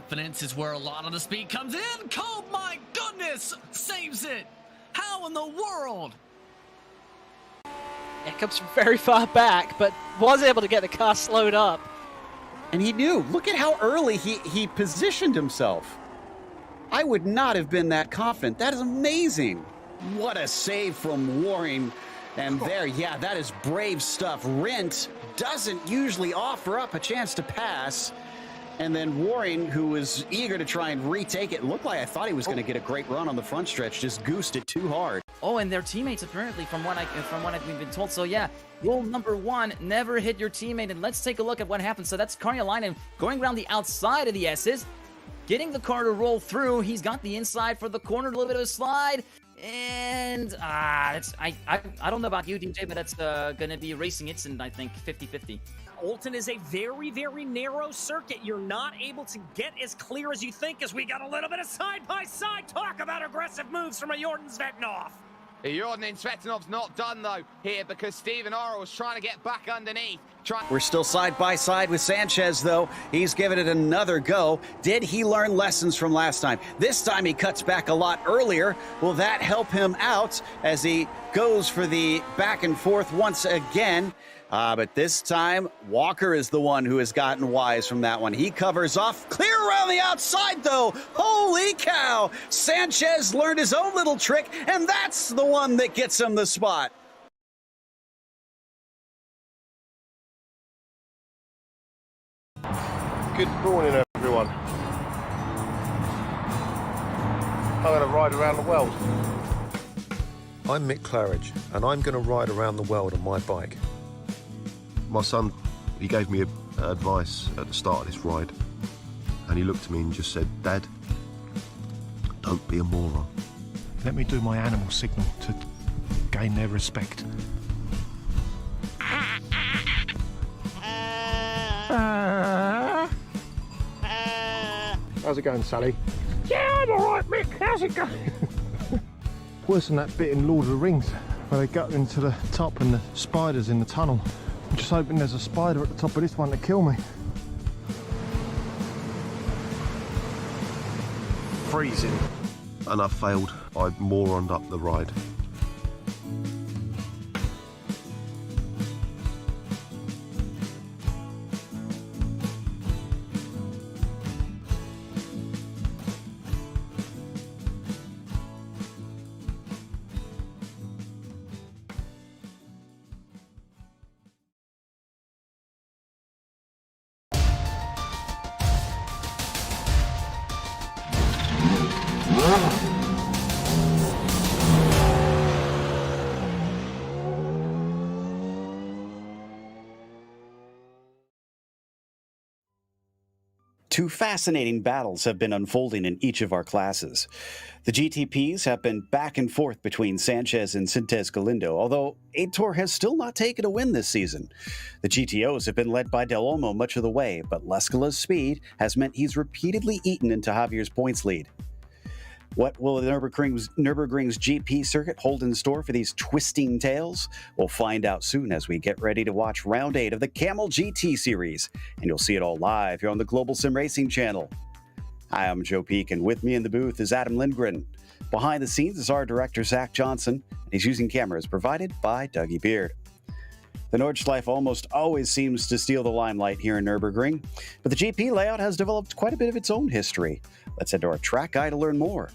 Confidence is where a lot of the speed comes in. Oh my goodness! Saves it! How in the world? It comes from very far back, but was able to get the car slowed up. And he knew. Look at how early he positioned himself. I would not have been that confident. That is amazing. What a save from Warren. And there, yeah, that is brave stuff. Rent doesn't usually offer up a chance to pass. And then Warren, who was eager to try and retake it, looked like I thought he was going to get a great run on the front stretch, just goosed it too hard. Oh, and their teammates apparently, from what I've been told. So yeah, rule number 1: never hit your teammate. And let's take a look at what happened. So that's Karjalainen going around the outside of the S's, getting the car to roll through. He's got the inside for the corner, a little bit of a slide. And I don't know about you, DJ, but that's gonna be racing Itsen, I think, 50-50. Olten is a very, very narrow circuit. You're not able to get as clear as you think, as we got a little bit of side-by-side talk about aggressive moves from a Jordan Svetanov. Jordan Svetanov's not done, though, here, because Steven Orr was trying to get back underneath. We're still side by side with Sanchez, though. He's given it another go. Did he learn lessons from last time? This time he cuts back a lot earlier. Will that help him out as he goes for the back and forth once again? But this time, Walker is the one who has gotten wise from that one. He covers off, clear around the outside, though. Holy cow! Sanchez learned his own little trick, and that's the one that gets him the spot. Good morning, everyone. I'm going to ride around the world. I'm Mick Claridge, and I'm going to ride around the world on my bike. My son, he gave me advice at the start of this ride, and he looked at me and just said, "Dad, don't be a moron." Let me do my animal signal to gain their respect. How's it going, Sally? Yeah, I'm alright, Mick. How's it going? Worse than that bit in Lord of the Rings, where they go into the top and the spiders in the tunnel. I'm just hoping there's a spider at the top of this one to kill me. Freezing. And I failed. I moroned up the ride. Two fascinating battles have been unfolding in each of our classes. The GTPs have been back and forth between Sanchez and Sintez Galindo, although Aitor has still not taken a win this season. The GTOs have been led by Del Olmo much of the way, but Lescala's speed has meant he's repeatedly eaten into Javier's points lead. What will the Nurburgring's GP circuit hold in store for these twisting tales? We'll find out soon as we get ready to watch round 8 of the Camel GT series, and you'll see it all live here on the Global SimRacing Channel. Hi, I'm Joe Peak, and with me in the booth is Adam Lindgren. Behind the scenes is our director, Zach Johnson, and he's using cameras provided by Dougie Beard. The Nordschleife almost always seems to steal the limelight here in Nürburgring, but the GP layout has developed quite a bit of its own history. Let's head to our track guide to learn more.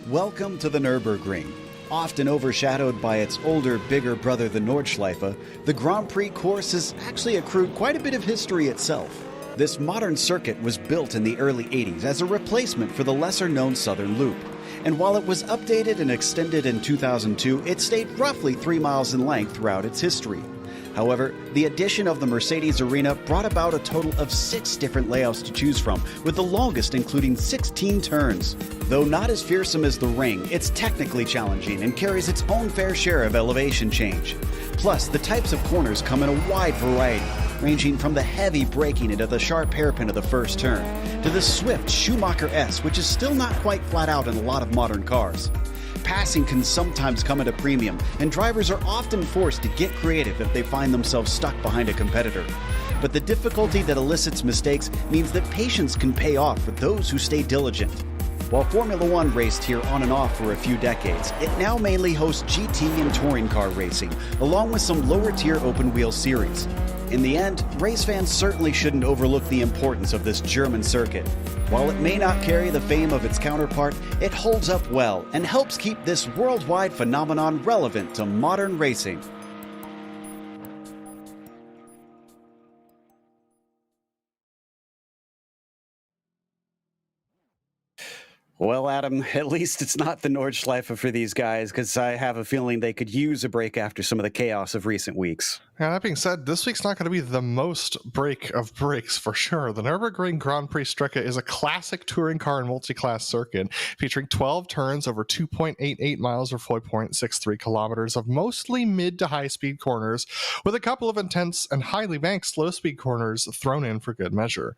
Welcome to the Nürburgring. Often overshadowed by its older, bigger brother, the Nordschleife, the Grand Prix course has actually accrued quite a bit of history itself. This modern circuit was built in the early 80s as a replacement for the lesser-known Southern Loop. And while it was updated and extended in 2002, it stayed roughly 3 miles in length throughout its history. However, the addition of the Mercedes Arena brought about a total of 6 different layouts to choose from, with the longest including 16 turns. Though not as fearsome as the Ring, it's technically challenging and carries its own fair share of elevation change. Plus, the types of corners come in a wide variety, ranging from the heavy braking into the sharp hairpin of the first turn, to the swift Schumacher S, which is still not quite flat out in a lot of modern cars. passing can sometimes come at a premium, and drivers are often forced to get creative if they find themselves stuck behind a competitor. But the difficulty that elicits mistakes means that patience can pay off for those who stay diligent. While Formula One raced here on and off for a few decades, it now mainly hosts GT and touring car racing, along with some lower-tier open-wheel series. In the end, race fans certainly shouldn't overlook the importance of this German circuit. While it may not carry the fame of its counterpart, it holds up well and helps keep this worldwide phenomenon relevant to modern racing. Well, Adam, at least it's not the Nordschleife for these guys, because I have a feeling they could use a break after some of the chaos of recent weeks. Yeah, that being said, this week's not going to be the most break of breaks for sure. The Nurburgring Grand Prix Strecke is a classic touring car and multi-class circuit featuring 12 turns over 2.88 miles or 4.63 kilometers of mostly mid to high speed corners, with a couple of intense and highly banked slow speed corners thrown in for good measure.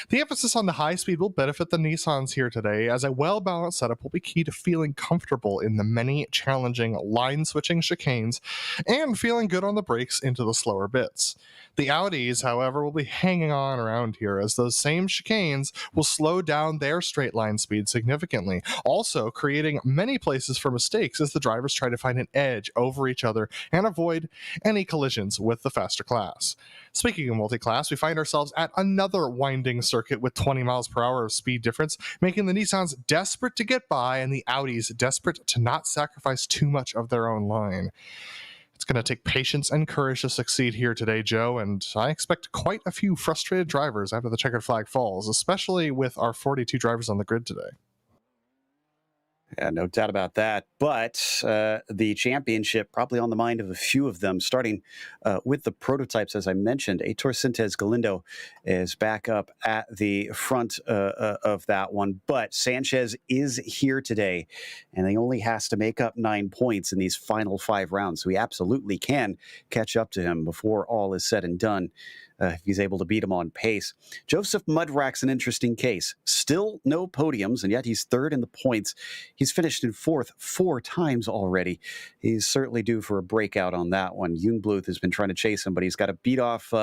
The emphasis on the high speed will benefit the Nissans here today, as a well-balanced setup will be key to feeling comfortable in the many challenging line-switching chicanes and feeling good on the brakes into the slower bits. The Audis, however, will be hanging on around here, as those same chicanes will slow down their straight line speed significantly, also creating many places for mistakes as the drivers try to find an edge over each other and avoid any collisions with the faster class. Speaking of multi-class, we find ourselves at another winding circuit with 20 miles per hour of speed difference, making the Nissans desperate to get by and the Audis desperate to not sacrifice too much of their own line. It's going to take patience and courage to succeed here today, Joe, and I expect quite a few frustrated drivers after the checkered flag falls, especially with our 42 drivers on the grid today. Yeah, no doubt about that. But the championship probably on the mind of a few of them, starting with the prototypes, as I mentioned. Heitor Sintes Galindo is back up at the front of that one. But Sanchez is here today, and he only has to make up 9 points in these final 5 rounds. So he absolutely can catch up to him before all is said and done. If he's able to beat him on pace. Joseph Mudrack's an interesting case. Still no podiums, and yet he's third in the points. He's finished in fourth 4 times already. He's certainly due for a breakout on that one. Jungbluth has been trying to chase him, but he's got to beat off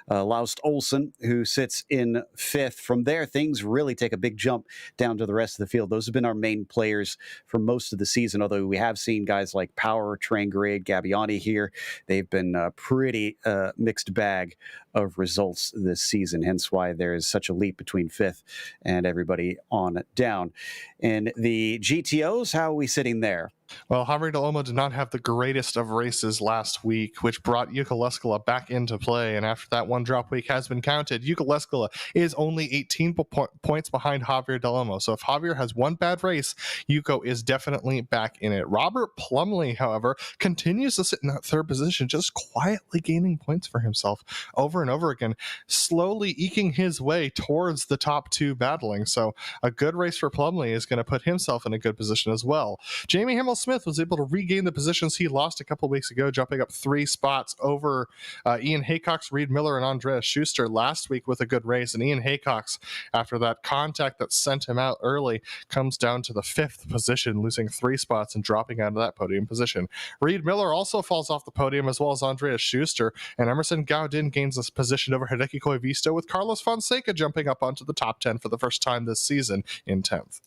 Laust Olsen, who sits in fifth. From there, things really take a big jump down to the rest of the field. Those have been our main players for most of the season, although we have seen guys like Power, Trangrade, Gabbiani here. They've been a pretty mixed bag of results this season, hence why there is such a leap between fifth and everybody on down. In the GTOs, how are we sitting there? Well, Javier Del Olmo did not have the greatest of races last week, which brought Jukka Leskala back into play. And after that one drop week has been counted, Jukka Leskala is only 18 points behind Javier Del Olmo. So if Javier has one bad race, Jukka is definitely back in it. Robert Plumley, however, continues to sit in that third position, just quietly gaining points for himself over and over again, slowly eking his way towards the top 2 battling. So a good race for Plumley is going to put himself in a good position as well. Jamie Smith was able to regain the positions he lost a couple weeks ago, jumping up 3 spots over Ian Haycox, Reed Miller, and Andreas Schuster last week with a good race. And Ian Haycox, after that contact that sent him out early, comes down to the 5th position, losing 3 spots and dropping out of that podium position. Reed Miller also falls off the podium, as well as Andreas Schuster, and Emerson Gaudin gains this position over Hideki Koivisto, with Carlos Fonseca jumping up onto the top 10 for the first time this season in 10th.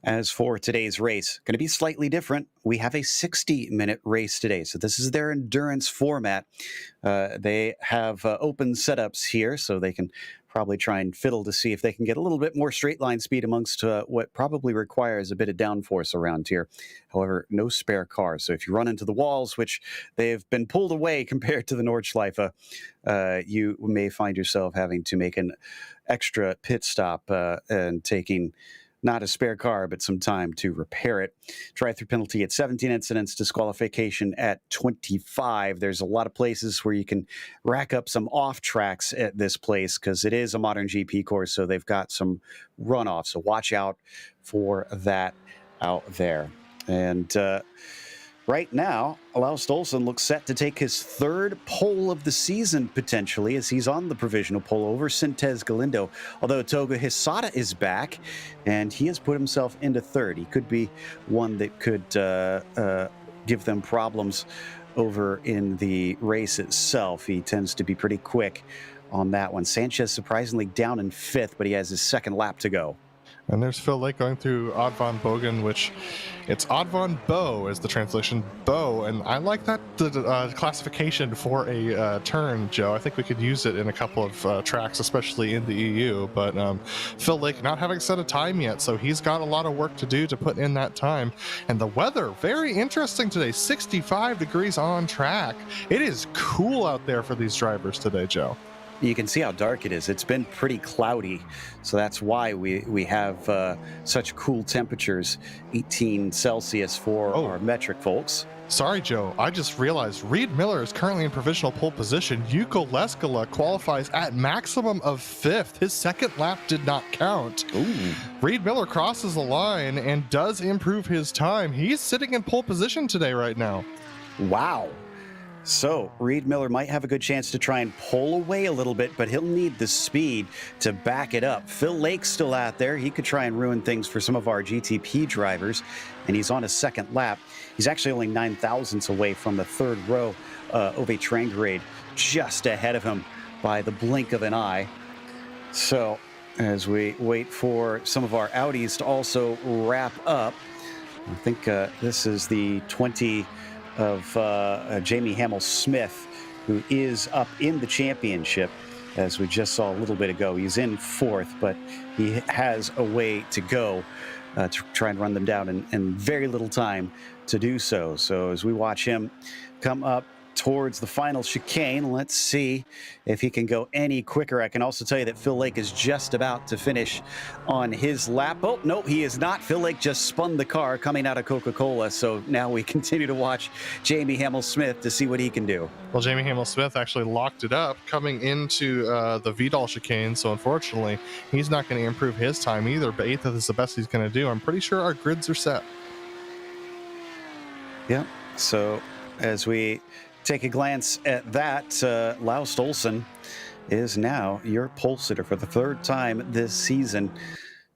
As for today's race, going to be slightly different. We have a 60-minute race today, so this is their endurance format. They have open setups here, so they can probably try and fiddle to see if they can get a little bit more straight line speed amongst what probably requires a bit of downforce around here. However, no spare cars, so if you run into the walls, which they've been pulled away compared to the Nordschleife, you may find yourself having to make an extra pit stop and taking not a spare car, but some time to repair it. Drive-through penalty at 17 incidents, disqualification at 25. There's a lot of places where you can rack up some off tracks at this place because it is a modern GP course, so they've got some runoff. So watch out for that out there. And right now, Laust Olsen looks set to take his third pole of the season, potentially, as he's on the provisional pole over Sintez Galindo. Although Togo Hisada is back, and he has put himself into third. He could be one that could give them problems over in the race itself. He tends to be pretty quick on that one. Sanchez surprisingly down in fifth, but he has his second lap to go. And there's Phil Lake going through Odd von Bogen, which it's Odd von Bow is the translation, Bow, and I like that classification for a turn, Joe. I think we could use it in a couple of tracks, especially in the EU, but Phil Lake not having set a time yet, so he's got a lot of work to do to put in that time. And the weather, very interesting today, 65 degrees on track. It is cool out there for these drivers today, Joe. You can see how dark it is. It's been pretty cloudy, so that's why we have such cool temperatures, 18 Celsius for our metric folks. Sorry, Joe. I just realized Reed Miller is currently in provisional pole position. Yuko Leskala qualifies at maximum of 5th. His second lap did not count. Ooh. Reed Miller crosses the line and does improve his time. He's sitting in pole position today right now. Wow. So Reed Miller might have a good chance to try and pull away a little bit, but he'll need the speed to back it up. Phil Lake's still out there. He could try and ruin things for some of our GTP drivers, and he's on his second lap. He's actually only 9 thousandths away from the third row. Ove Trangrade just ahead of him by the blink of an eye. So as we wait for some of our Audis to also wrap up, I think this is the 20 of Jamie Hamill-Smith, who is up in the championship, as we just saw a little bit ago. He's in fourth, but he has a way to go to try and run them down, and very little time to do so. So as we watch him come up towards the final chicane, let's see if he can go any quicker. I can also tell you that Phil Lake is just about to finish on his lap. Oh, no, he is not. Phil Lake just spun the car coming out of Coca-Cola. So now we continue to watch Jamie Hamill-Smith to see what he can do. Well, Jamie Hamill-Smith actually locked it up coming into the Vidal chicane. So unfortunately, he's not going to improve his time either. But 8th is the best he's going to do. I'm pretty sure our grids are set. Yeah. So as we take a glance at that, Laust Olsen is now your pole sitter for the third time this season.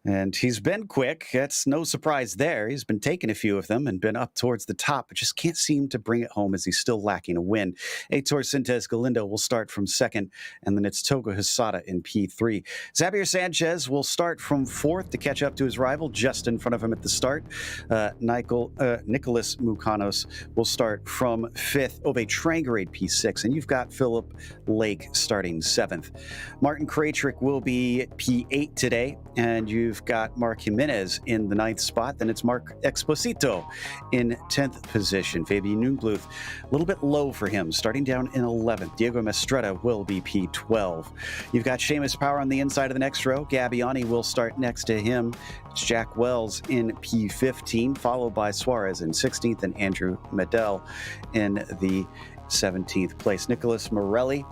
And he's been quick. That's no surprise there. He's been taking a few of them and been up towards the top, but just can't seem to bring it home as he's still lacking a win. Heitor Sintez Galindo will start from second, and then it's Togo Hisada in P3. Xavier Sanchez will start from fourth to catch up to his rival, just in front of him at the start. Nicholas Mukanos will start from fifth. Ove Trangrade P6, and you've got Philip Lake starting seventh. Martin Krajcik will be P8 today, and you've got Mark Jimenez in the 9th spot. Then it's Mark Exposito in 10th position. Fabian Nunbluth, a little bit low for him, starting down in 11th. Diego Mestretta will be P12. You've got Seamus Power on the inside of the next row. Gabbiani will start next to him. It's Jack Wells in P15, followed by Suarez in 16th and Andrew Medell in the 17th place. Nicholas Morelli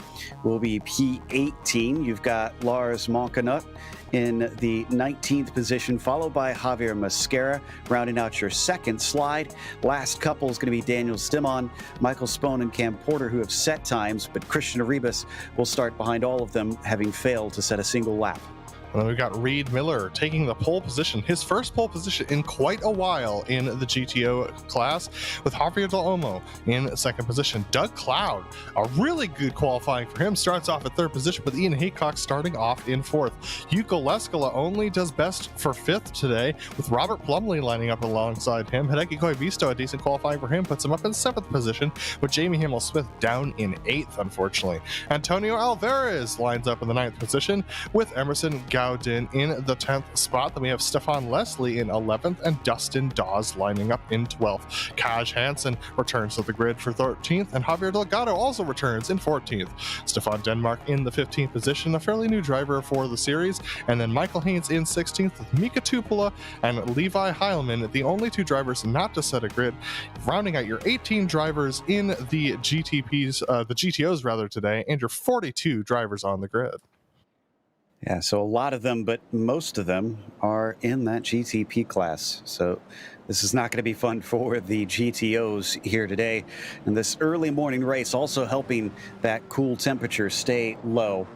will be P18. You've got Lars Monkenut in the 19th position, followed by Javier Mascara, rounding out your second slide. Last couple is going to be Daniel Stimon, Michael Spohn, and Cam Porter, who have set times, but Christian Arribas will start behind all of them, having failed to set a single lap. And then we've got Reed Miller taking the pole position, his first pole position in quite a while in the GTO class, with Javier Del Olmo in second position. Doug Cloud, a really good qualifying for him, starts off at third position, with Ian Haycock starting off in fourth. Yuko Leskala only does best for fifth today, with Robert Plumley lining up alongside him. Hideki Koivisto, a decent qualifying for him, puts him up in seventh position, with Jamie Hamill-Smith down in eighth, unfortunately. Antonio Alvarez lines up in the ninth position, with Emerson Gowden in the 10th spot. Then we have Stefan Leslie in 11th and Dustin Dawes lining up in 12th. Kaj Hansen returns to the grid for 13th, and Javier Delgado also returns in 14th. Stefan Denmark in the 15th position, a fairly new driver for the series, and then Michael Haynes in 16th with Mika Tupola and Levi Heilman, the only two drivers not to set a grid, rounding out your 18 drivers in the GTOs rather today, and your 42 drivers on the grid. Yeah, so a lot of them, but most of them are in that GTP class. So This is not going to be fun for the GTOs here today. And this early morning race also helping that cool temperature stay low.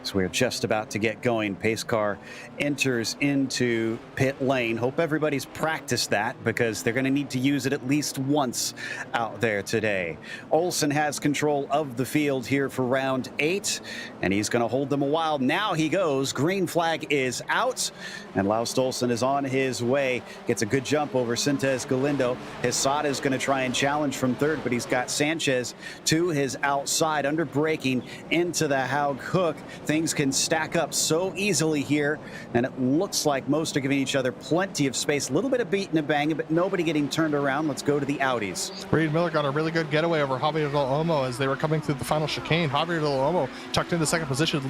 So we're just about to get going. Pace car enters into pit lane. Hope everybody's practiced that because they're going to need to use it at least once out there today. Olsen has control of the field here for round 8, and he's going to hold them a while. Now he goes. Green flag is out, and Laust Olsen is on his way. Gets a good jump over Sintes Galindo. Hisada is going to try and challenge from third, but he's got Sanchez to his outside, under braking into the Haug hook. Things can stack up so easily here, and it looks like most are giving each other plenty of space. A little bit of beating and banging, but nobody getting turned around. Let's go to the Audis. Reed Miller got a really good getaway over Javier Del Olmo as they were coming through the final chicane. Javier Del Olmo tucked into second position,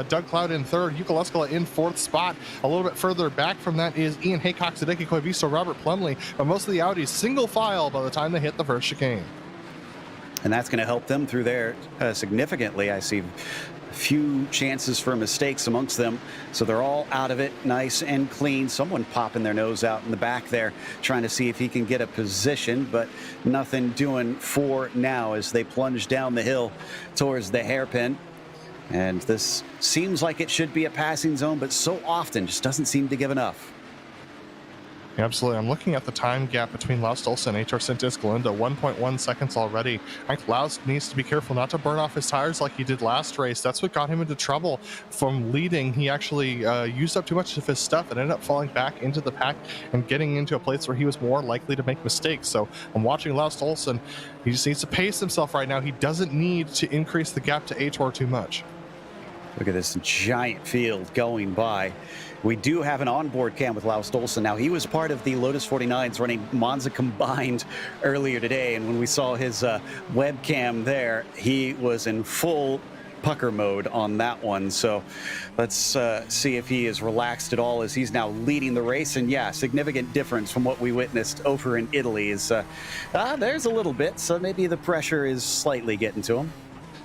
Doug Cloud in third, Yuka Leskala in fourth spot. A little bit further back from that is Ian Haycock, Sadeki Koivisto, Robert Plumley, but most of the Audis single file by the time they hit the first chicane. And that's going to help them through there significantly. I see few chances for mistakes amongst them, so they're all out of it nice and clean. Someone popping their nose out in the back there trying to see if he can get a position, but nothing doing for now as they plunge down the hill towards the hairpin. And this seems like it should be a passing zone, but so often just doesn't seem to give enough. Absolutely. I'm looking at the time gap between Laust Olsen and HR Sintes Galindo, 1.1 seconds already. I think Laust needs to be careful not to burn off his tires like he did last race. That's what got him into trouble from leading. He actually used up too much of his stuff and ended up falling back into the pack and getting into a place where he was more likely to make mistakes. So I'm watching Laust Olsen. He just needs to pace himself right now. He doesn't need to increase the gap to HR too much. Look at this giant field going by. We do have an onboard cam with Laust Olsen. Now, he was part of the Lotus 49s running Monza Combined earlier today, and when we saw his webcam there, he was in full pucker mode on that one. So let's see if he is relaxed at all as he's now leading the race. And yeah, significant difference from what we witnessed over in Italy is there's a little bit, so maybe the pressure is slightly getting to him.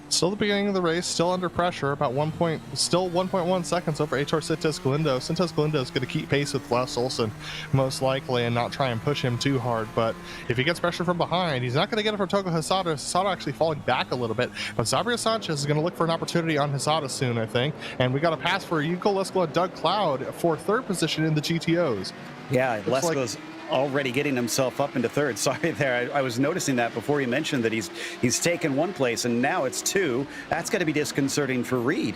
Still the beginning of the race, still under pressure, about 1.1 seconds over HR Sintes Galindo. Sintes Galindo is going to keep pace with Laust Olsen, most likely, and not try and push him too hard. But if he gets pressure from behind, he's not going to get it from Togo Hisada. Hisada actually falling back a little bit. But Zabria Sanchez is going to look for an opportunity on Hisada soon, I think. And we got a pass for Yuko Lesko and Doug Cloud for third position in the GTOs. Yeah, Lesko's already getting himself up into third. Sorry there, I was noticing that before you mentioned that he's taken one place and now it's two. That's going to be disconcerting for Reed.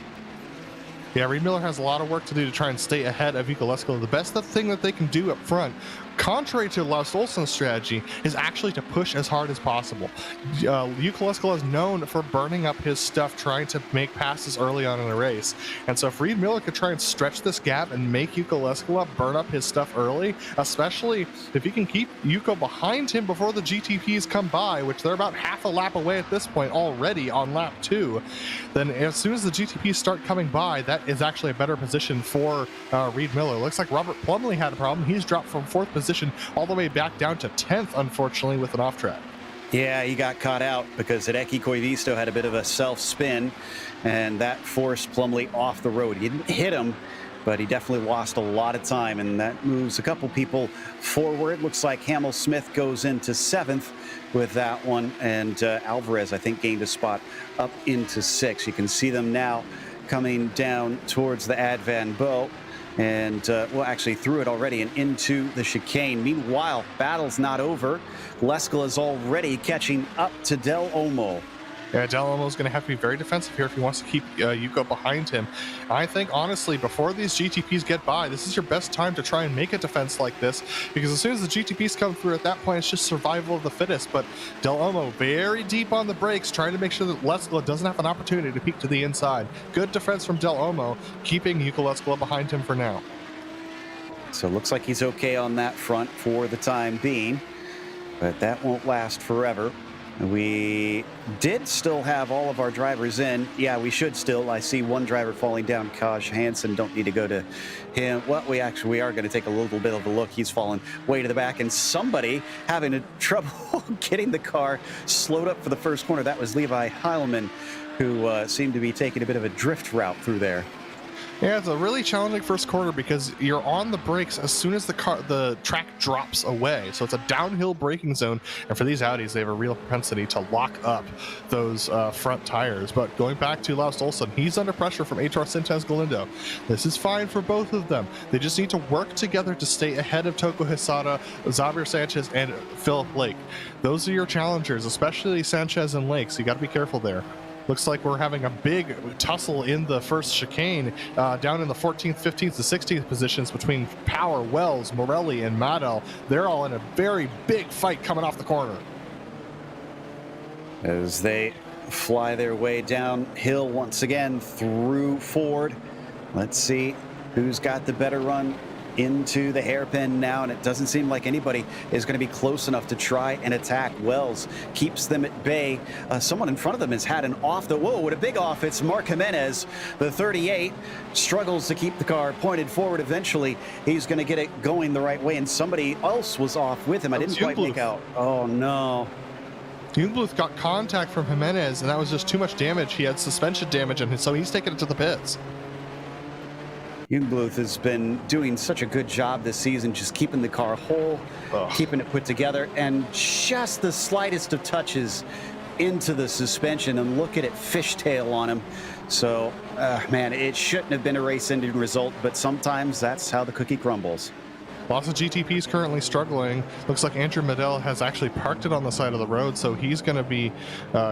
Yeah, Reed Miller has a lot of work to do to try and stay ahead of Yuka Lesko. The best thing that they can do up front, contrary to Laust Olsen's strategy, is actually to push as hard as possible. Yuka Lesko is known for burning up his stuff trying to make passes early on in the race. And so if Reed Miller could try and stretch this gap and make Yuka Lesko burn up his stuff early, especially if he can keep Yuka behind him before the GTPs come by, which they're about half a lap away at this point already on lap 2, then as soon as the GTPs start coming by, that is actually a better position for Reed Miller. Looks like Robert Plumley had a problem. He's dropped from 4th position all the way back down to 10th, unfortunately, with an off track. Yeah, he got caught out because Hideki Koivisto had a bit of a self-spin, and that forced Plumley off the road. He didn't hit him, but he definitely lost a lot of time, and that moves a couple people forward. Looks like Hamill Smith goes into 7th with that one, and Alvarez, I think, gained a spot up into 6th. You can see them now coming down towards the Ad Van Bo, and well, actually through it already and into the chicane. Meanwhile, battle's not over. Lesko is already catching up to Del Olmo. Yeah, Del Olmo is going to have to be very defensive here if he wants to keep Yuko behind him. I think, honestly, before these GTPs get by, this is your best time to try and make a defense like this, because as soon as the GTPs come through, at that point, it's just survival of the fittest. But Del Olmo very deep on the brakes, trying to make sure that Lesko doesn't have an opportunity to peek to the inside. Good defense from Del Olmo, keeping Yuko Lesko behind him for now. So it looks like he's okay on that front for the time being, but that won't last forever. We did still have all of our drivers in. Yeah, we should still. I see one driver falling down, Kaj Hansen. Don't need to go to him. Well, we are going to take a little bit of a look. He's fallen way to the back, and somebody having a trouble getting the car slowed up for the first corner. That was Levi Heilman, who seemed to be taking a bit of a drift route through there. Yeah, it's a really challenging first corner because you're on the brakes as soon as the track drops away. So it's a downhill braking zone, and for these Audis, they have a real propensity to lock up those front tires. But going back to Laust Olsen, he's under pressure from Heitor Sintez Galindo. This is fine for both of them. They just need to work together to stay ahead of Toko Hisada, Xavier Sanchez, and Philip Lake. Those are your challengers, especially Sanchez and Lake, so you got to be careful there. Looks like we're having a big tussle in the first chicane, down in the 14th, 15th, to 16th positions between Power, Wells, Morelli, and Madel. They're all in a very big fight coming off the corner. As they fly their way downhill once again through Ford. Let's see who's got the better run into the hairpin now, and it doesn't seem like anybody is going to be close enough to try and attack. Wells keeps them at bay. Someone in front of them has had an off the, whoa, what a big off. It's Mark Jimenez, the 38, struggles to keep the car pointed forward. Eventually, he's going to get it going the right way, and somebody else was off with him. I didn't quite make out. Oh, no. Jungbluth got contact from Jimenez, and that was just too much damage. He had suspension damage, and so he's taking it to the pits. Jungbluth has been doing such a good job this season, just keeping the car whole, keeping it put together, and just the slightest of touches into the suspension, and look at it fishtail on him. So, man, it shouldn't have been a race-ending result, but sometimes that's how the cookie crumbles. Lots of GTPs currently struggling. Looks like Andrew Medell has actually parked it on the side of the road, so he's going to be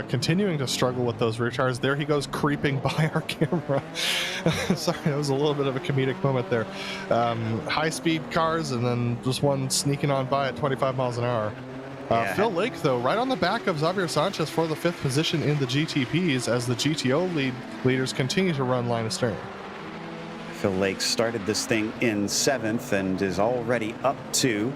continuing to struggle with those rear tires. There he goes, creeping by our camera. Sorry, that was a little bit of a comedic moment there. High-speed cars, and then just one sneaking on by at 25 miles an hour. Phil Lake, though, right on the back of Xavier Sanchez for the 5th position in the GTPs as the GTO leaders continue to run line astern. Phil Lake started this thing in 7th and is already up 2.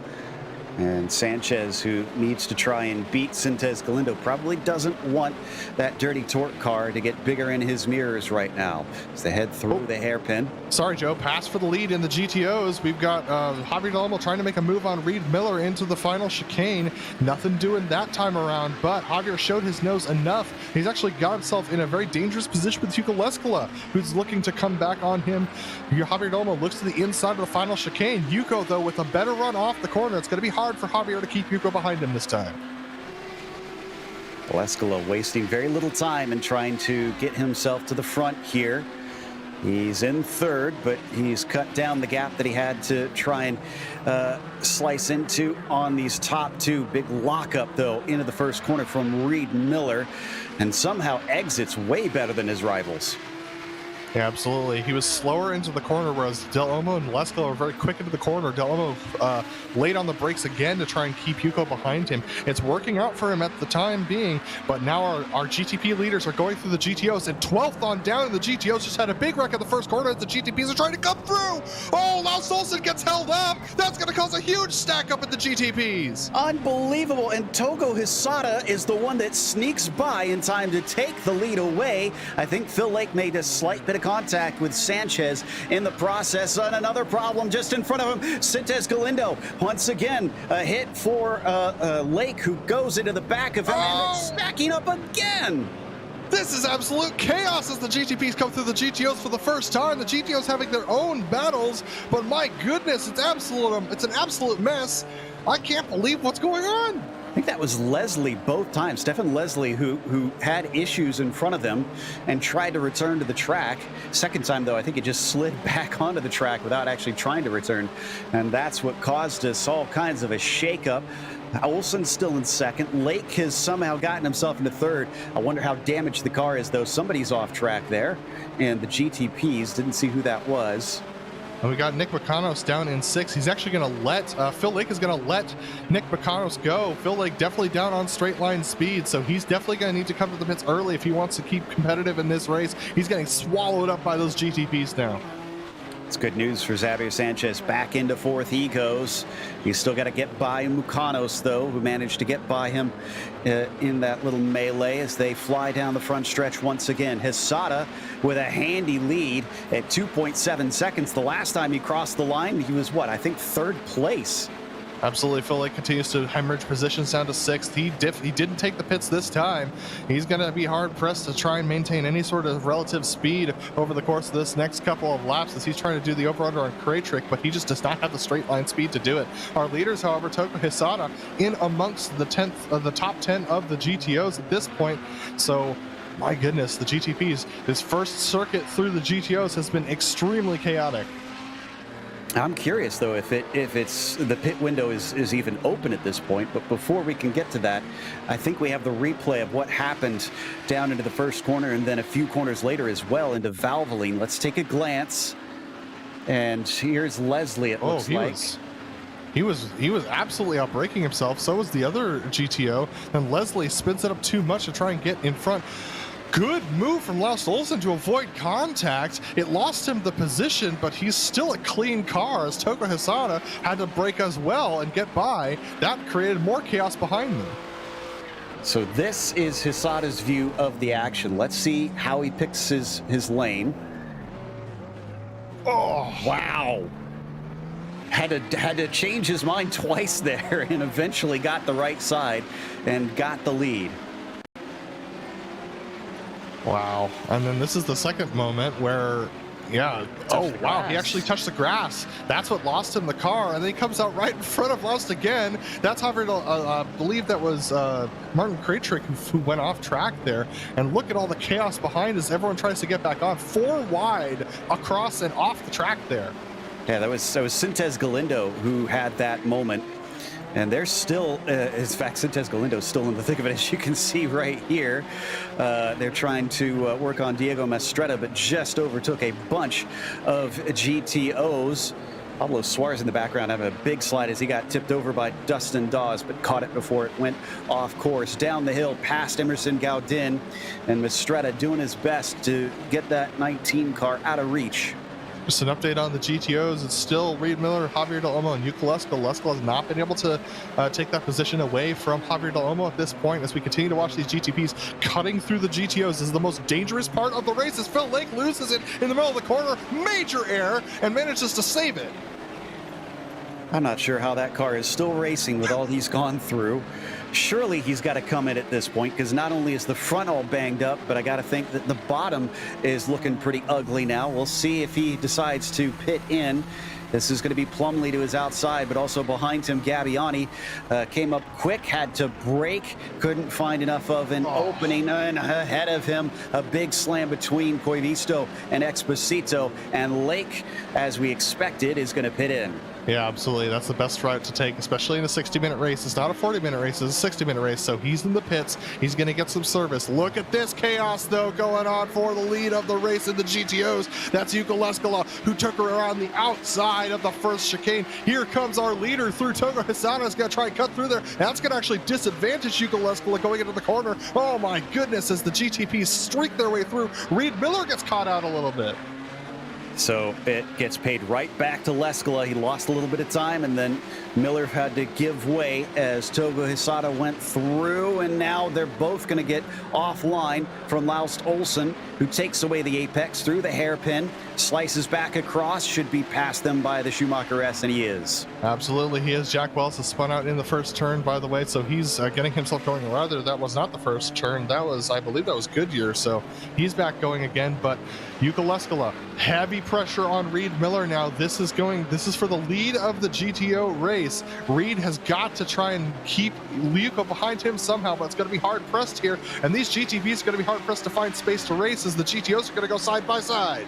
And Sanchez, who needs to try and beat Sintez Galindo, probably doesn't want that dirty torque car to get bigger in his mirrors right now as they head through the hairpin. Sorry, Joe. Pass for the lead in the GTOs. We've got Javier Delamo trying to make a move on Reed Miller into the final chicane. Nothing doing that time around, but Javier showed his nose enough. He's actually got himself in a very dangerous position with Hugo Lescala, who's looking to come back on him. Javier Delamo looks to the inside of the final chicane. Yuko, though, with a better run off the corner. It's going to be hard for Javier to keep Yuko behind him this time. Lescala wasting very little time in trying to get himself to the front here. He's in 3rd, but he's cut down the gap that he had to try and slice into on these top 2. Big lockup, though, into the first corner from Reed Miller, and somehow exits way better than his rivals. Yeah, absolutely. He was slower into the corner, whereas Del Olmo and Lescala were very quick into the corner. Del Olmo laid on the brakes again to try and keep Yuko behind him. It's working out for him at the time being, but now our GTP leaders are going through the GTOs, and 12th on down in the GTOs just had a big wreck in the first corner as the GTPs are trying to come through. Oh, Laust Olsen gets held up. That's going to cause a huge stack up at the GTPs. Unbelievable, and Togo Hisada is the one that sneaks by in time to take the lead away. I think Phil Lake made a slight bit of contact with Sanchez in the process, and another problem just in front of him. Sintez Galindo once again a hit for Lake, who goes into the back of him, and it's stacking up again. This is absolute chaos as the GTPs come through the GTOs for the first time. The GTOs having their own battles, but my goodness, it's an absolute mess. I can't believe what's going on. I think that was Leslie both times. Stefan Leslie, who had issues in front of them and tried to return to the track. Second time, though, I think it just slid back onto the track without actually trying to return. And that's what caused us all kinds of a shakeup. Olsen's still in 2nd. Lake has somehow gotten himself into 3rd. I wonder how damaged the car is, though. Somebody's off track there. And the GTPs, didn't see who that was. And we got Nick Bakanos down in 6th. He's actually going to let, Phil Lake is going to let Nick Bakanos go. Phil Lake definitely down on straight line speed, so he's definitely going to need to come to the pits early if he wants to keep competitive in this race. He's getting swallowed up by those GTPs now. It's good news for Xavier Sanchez. Back into 4th he goes. He's still got to get by Mucanos, though, who managed to get by him in that little melee as they fly down the front stretch once again. Hisada with a handy lead at 2.7 seconds. The last time he crossed the line, he was, what, I think 3rd place. Absolutely, Phil Lake continues to hemorrhage positions down to 6th. He didn't take the pits this time. He's going to be hard-pressed to try and maintain any sort of relative speed over the course of this next couple of laps as he's trying to do the over-under on Kratrick, but he just does not have the straight-line speed to do it. Our leaders, however, Toko Hisada, in amongst the top 10 of the GTOs at this point. So, my goodness, the GTPs, his first circuit through the GTOs has been extremely chaotic. I'm curious though if it's the pit window is even open at this point. But before we can get to that, I think we have the replay of what happened down into the first corner and then a few corners later as well into Valvoline. Let's take a glance. And here's Leslie. It looks like he was absolutely outbraking himself. So was the other GTO, and Leslie spins it up too much to try and get in front. Good move from Laust Olsen to avoid contact. It lost him the position, but he's still a clean car as Toko Hisada had to brake as well and get by. That created more chaos behind them. So this is Hisada's view of the action. Let's see how he picks his lane. Oh, wow. Had to change his mind twice there and eventually got the right side and got the lead. Wow. And then this is the second moment where, yeah, oh wow, he actually touched the grass. That's what lost him the car, and then he comes out right in front of Laust again. That's however, I believe that was Martin Kratrick who went off track there. And look at all the chaos behind as everyone tries to get back on. 4 wide across and off the track there. Yeah, that was Sintez Galindo who had that moment. And they're still, in fact, Sintez Galindo's still in the thick of it, as you can see right here. They're trying to work on Diego Mastretta, but just overtook a bunch of GTOs. Pablo Suarez in the background having a big slide as he got tipped over by Dustin Dawes, but caught it before it went off course. Down the hill past Emerson Gaudin, and Mastretta doing his best to get that 19 car out of reach. Just an update on the GTOs. It's still Reed Miller, Javier Del Olmo, and Yuka Lesko. Lesko has not been able to take that position away from Javier Del Olmo at this point. As we continue to watch these GTPs cutting through the GTOs, this is the most dangerous part of the race as Phil Lake loses it in the middle of the corner. Major error, and manages to save it. I'm not sure how that car is still racing with all he's gone through. Surely he's got to come in at this point, because not only is the front all banged up, but I got to think that the bottom is looking pretty ugly now. We'll see if he decides to pit in. This is going to be Plumlee to his outside, but also behind him, Gabbiani came up quick, had to brake, couldn't find enough of an opening, and ahead of him, a big slam between Koivisto and Exposito, and Lake, as we expected, is going to pit in. Yeah, absolutely. That's the best route to take, especially in a 60-minute race. It's not a 40-minute race, it's a 60-minute race, so he's in the pits. He's going to get some service. Look at this chaos, though, going on for the lead of the race in the GTOs. That's Yuka Leskola, who took her around the outside of the first chicane. Here comes our leader through. Toko Hisada is going to try and cut through there. That's going to actually disadvantage Yuka Leskola going into the corner. Oh, my goodness, as the GTPs streak their way through. Reed Miller gets caught out a little bit. So it gets paid right back to Leskola. He lost a little bit of time, and then Miller had to give way as Togo Hisada went through, and now they're both going to get offline from Laust Olsen, who takes away the apex through the hairpin, slices back across, should be past them by the Schumacher S, and he is. Absolutely, he is. Jack Wells has spun out in the first turn, by the way, so he's getting himself going. Rather, that was not the first turn. That was, I believe that was Goodyear, so he's back going again, but Yuka Leskola, heavy pressure on Reed Miller now. This is for the lead of the GTO race. Reed has got to try and keep Yuka behind him somehow, but it's going to be hard pressed here, and these GTPs are going to be hard pressed to find space to race as the GTOs are going to go side by side.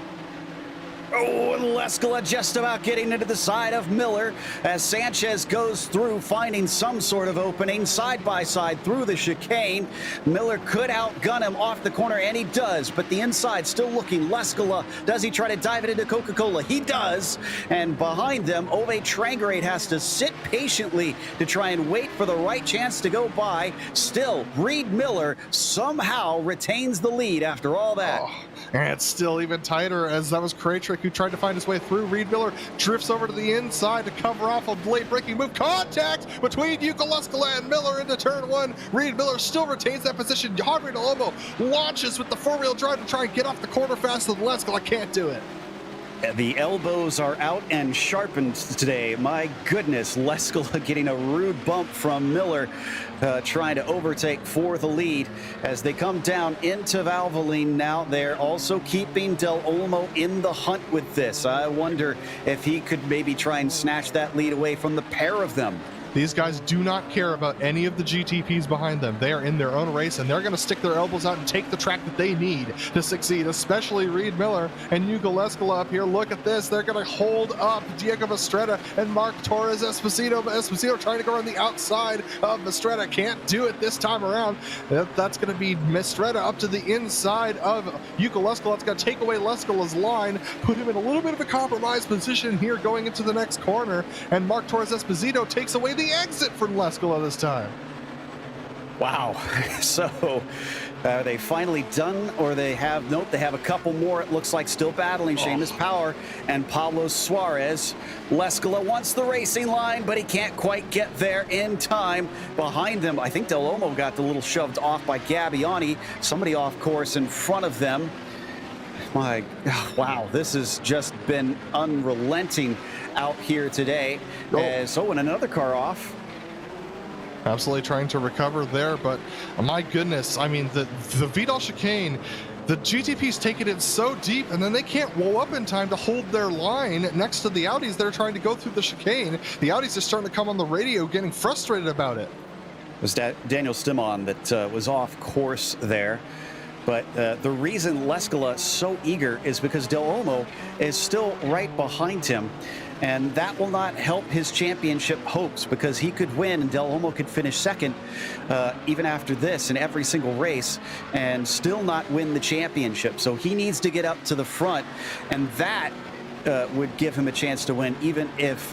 Oh, and Leskola just about getting into the side of Miller as Sanchez goes through, finding some sort of opening side by side through the chicane. Miller could outgun him off the corner, and he does, but the inside still looking. Leskola, does he try to dive it into Coca-Cola? He does, and behind them, Ove Trangerade has to sit patiently to try and wait for the right chance to go by. Still, Reed Miller somehow retains the lead after all that. Oh. And it's still even tighter as that was Kratrick who tried to find his way through. Reed Miller drifts over to the inside to cover off a blade breaking move. Contact between Yuka Leskola and Miller into turn one. Reed Miller still retains that position. Javier Del Olmo launches with the four-wheel drive to try and get off the corner faster than Leskola. Can't do it. The elbows are out and sharpened today. My goodness, Leskala getting a rude bump from Miller, trying to overtake for the lead as they come down into Valvoline now. They're also keeping Del Olmo in the hunt with this. I wonder if he could maybe try and snatch that lead away from the pair of them. These guys do not care about any of the GTPs behind them. They are in their own race, and they're going to stick their elbows out and take the track that they need to succeed, especially Reed Miller and Hugo Leskala up here. Look at this. They're going to hold up Diego Mastretta and Mark Torres Esposito. But Esposito trying to go on the outside of Mastretta. Can't do it this time around. That's going to be Mastretta up to the inside of Hugo Leskala. It's going to take away Leskala's line, put him in a little bit of a compromised position here going into the next corner, and Mark Torres Esposito takes away the exit from Leskala this time. Wow. So are they finally done, or they have, nope, they have a couple more. It looks like still battling Seamus Power and Pablo Suarez. Leskala wants the racing line, but he can't quite get there in time. Behind them, I think Del Olmo got a little shoved off by Gabbiani. Somebody off course in front of them. Wow, this has just been unrelenting out here today. And another car off. Absolutely trying to recover there, but my goodness, I mean, the Vidal chicane, the GTP's taking it so deep, and then they can't roll up in time to hold their line next to the Audis that are trying to go through the chicane. The Audis are starting to come on the radio getting frustrated about it. It was Daniel Stimon that was off course there. But the reason Leskala is so eager is because Del Olmo is still right behind him. And that will not help his championship hopes, because he could win and Del Olmo could finish second even after this in every single race and still not win the championship. So he needs to get up to the front, and that would give him a chance to win, even if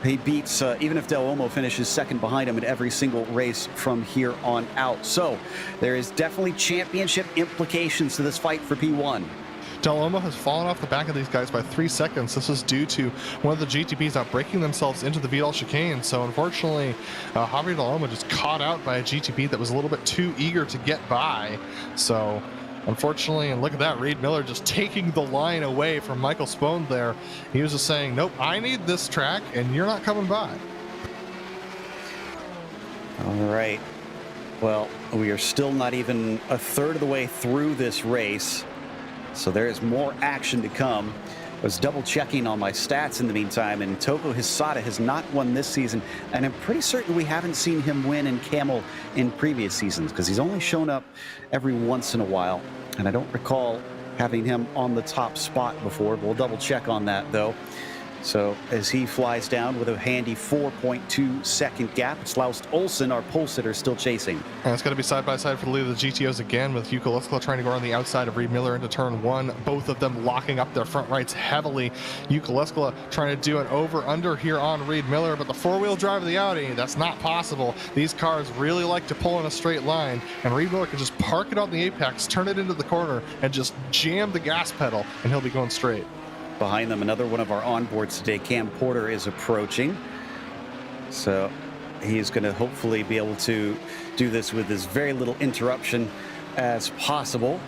he beats, even if Del Olmo finishes second behind him in every single race from here on out. So there is definitely championship implications to this fight for P1. Del Olmo has fallen off the back of these guys by 3 seconds. This is due to one of the GTPs out breaking themselves into the Vidal chicane. So unfortunately, Javier Del Olmo just caught out by a GTP that was a little bit too eager to get by. So unfortunately, and look at that, Reed Miller just taking the line away from Michael Spohn there. He was just saying, nope, I need this track and you're not coming by. All right. Well, we are still not even a third of the way through this race. So there is more action to come. I was double checking on my stats in the meantime, and Toko Hisada has not won this season, and I'm pretty certain we haven't seen him win in Camel in previous seasons, because he's only shown up every once in a while, and I don't recall having him on the top spot before. We'll double check on that though. So as he flies down with a handy 4.2 second gap, it's Laust Olsen, our pole sitter, still chasing. And it's going to be side by side for the lead of the GTOs again, with Hugo Leskala trying to go on the outside of Reed Miller into turn one. Both of them locking up their front rights heavily. Hugo Leskala trying to do an over-under here on Reed Miller, but the four-wheel drive of the Audi, that's not possible. These cars really like to pull in a straight line, and Reed Miller can just park it on the apex, turn it into the corner, and just jam the gas pedal, and he'll be going straight. Behind them, another one of our onboards today, Cam Porter, is approaching. So he's going to hopefully be able to do this with as very little interruption as possible.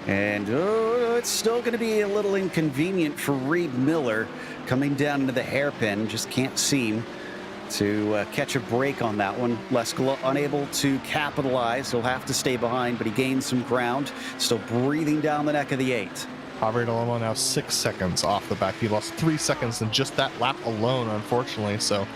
And it's still going to be a little inconvenient for Reed Miller coming down into the hairpin. Just can't seem to catch a break on that one. Leskala unable to capitalize. He'll have to stay behind, but he gains some ground. Still breathing down the neck of the 8. Javier Del Olmo now 6 seconds off the back. He lost 3 seconds in just that lap alone, unfortunately. So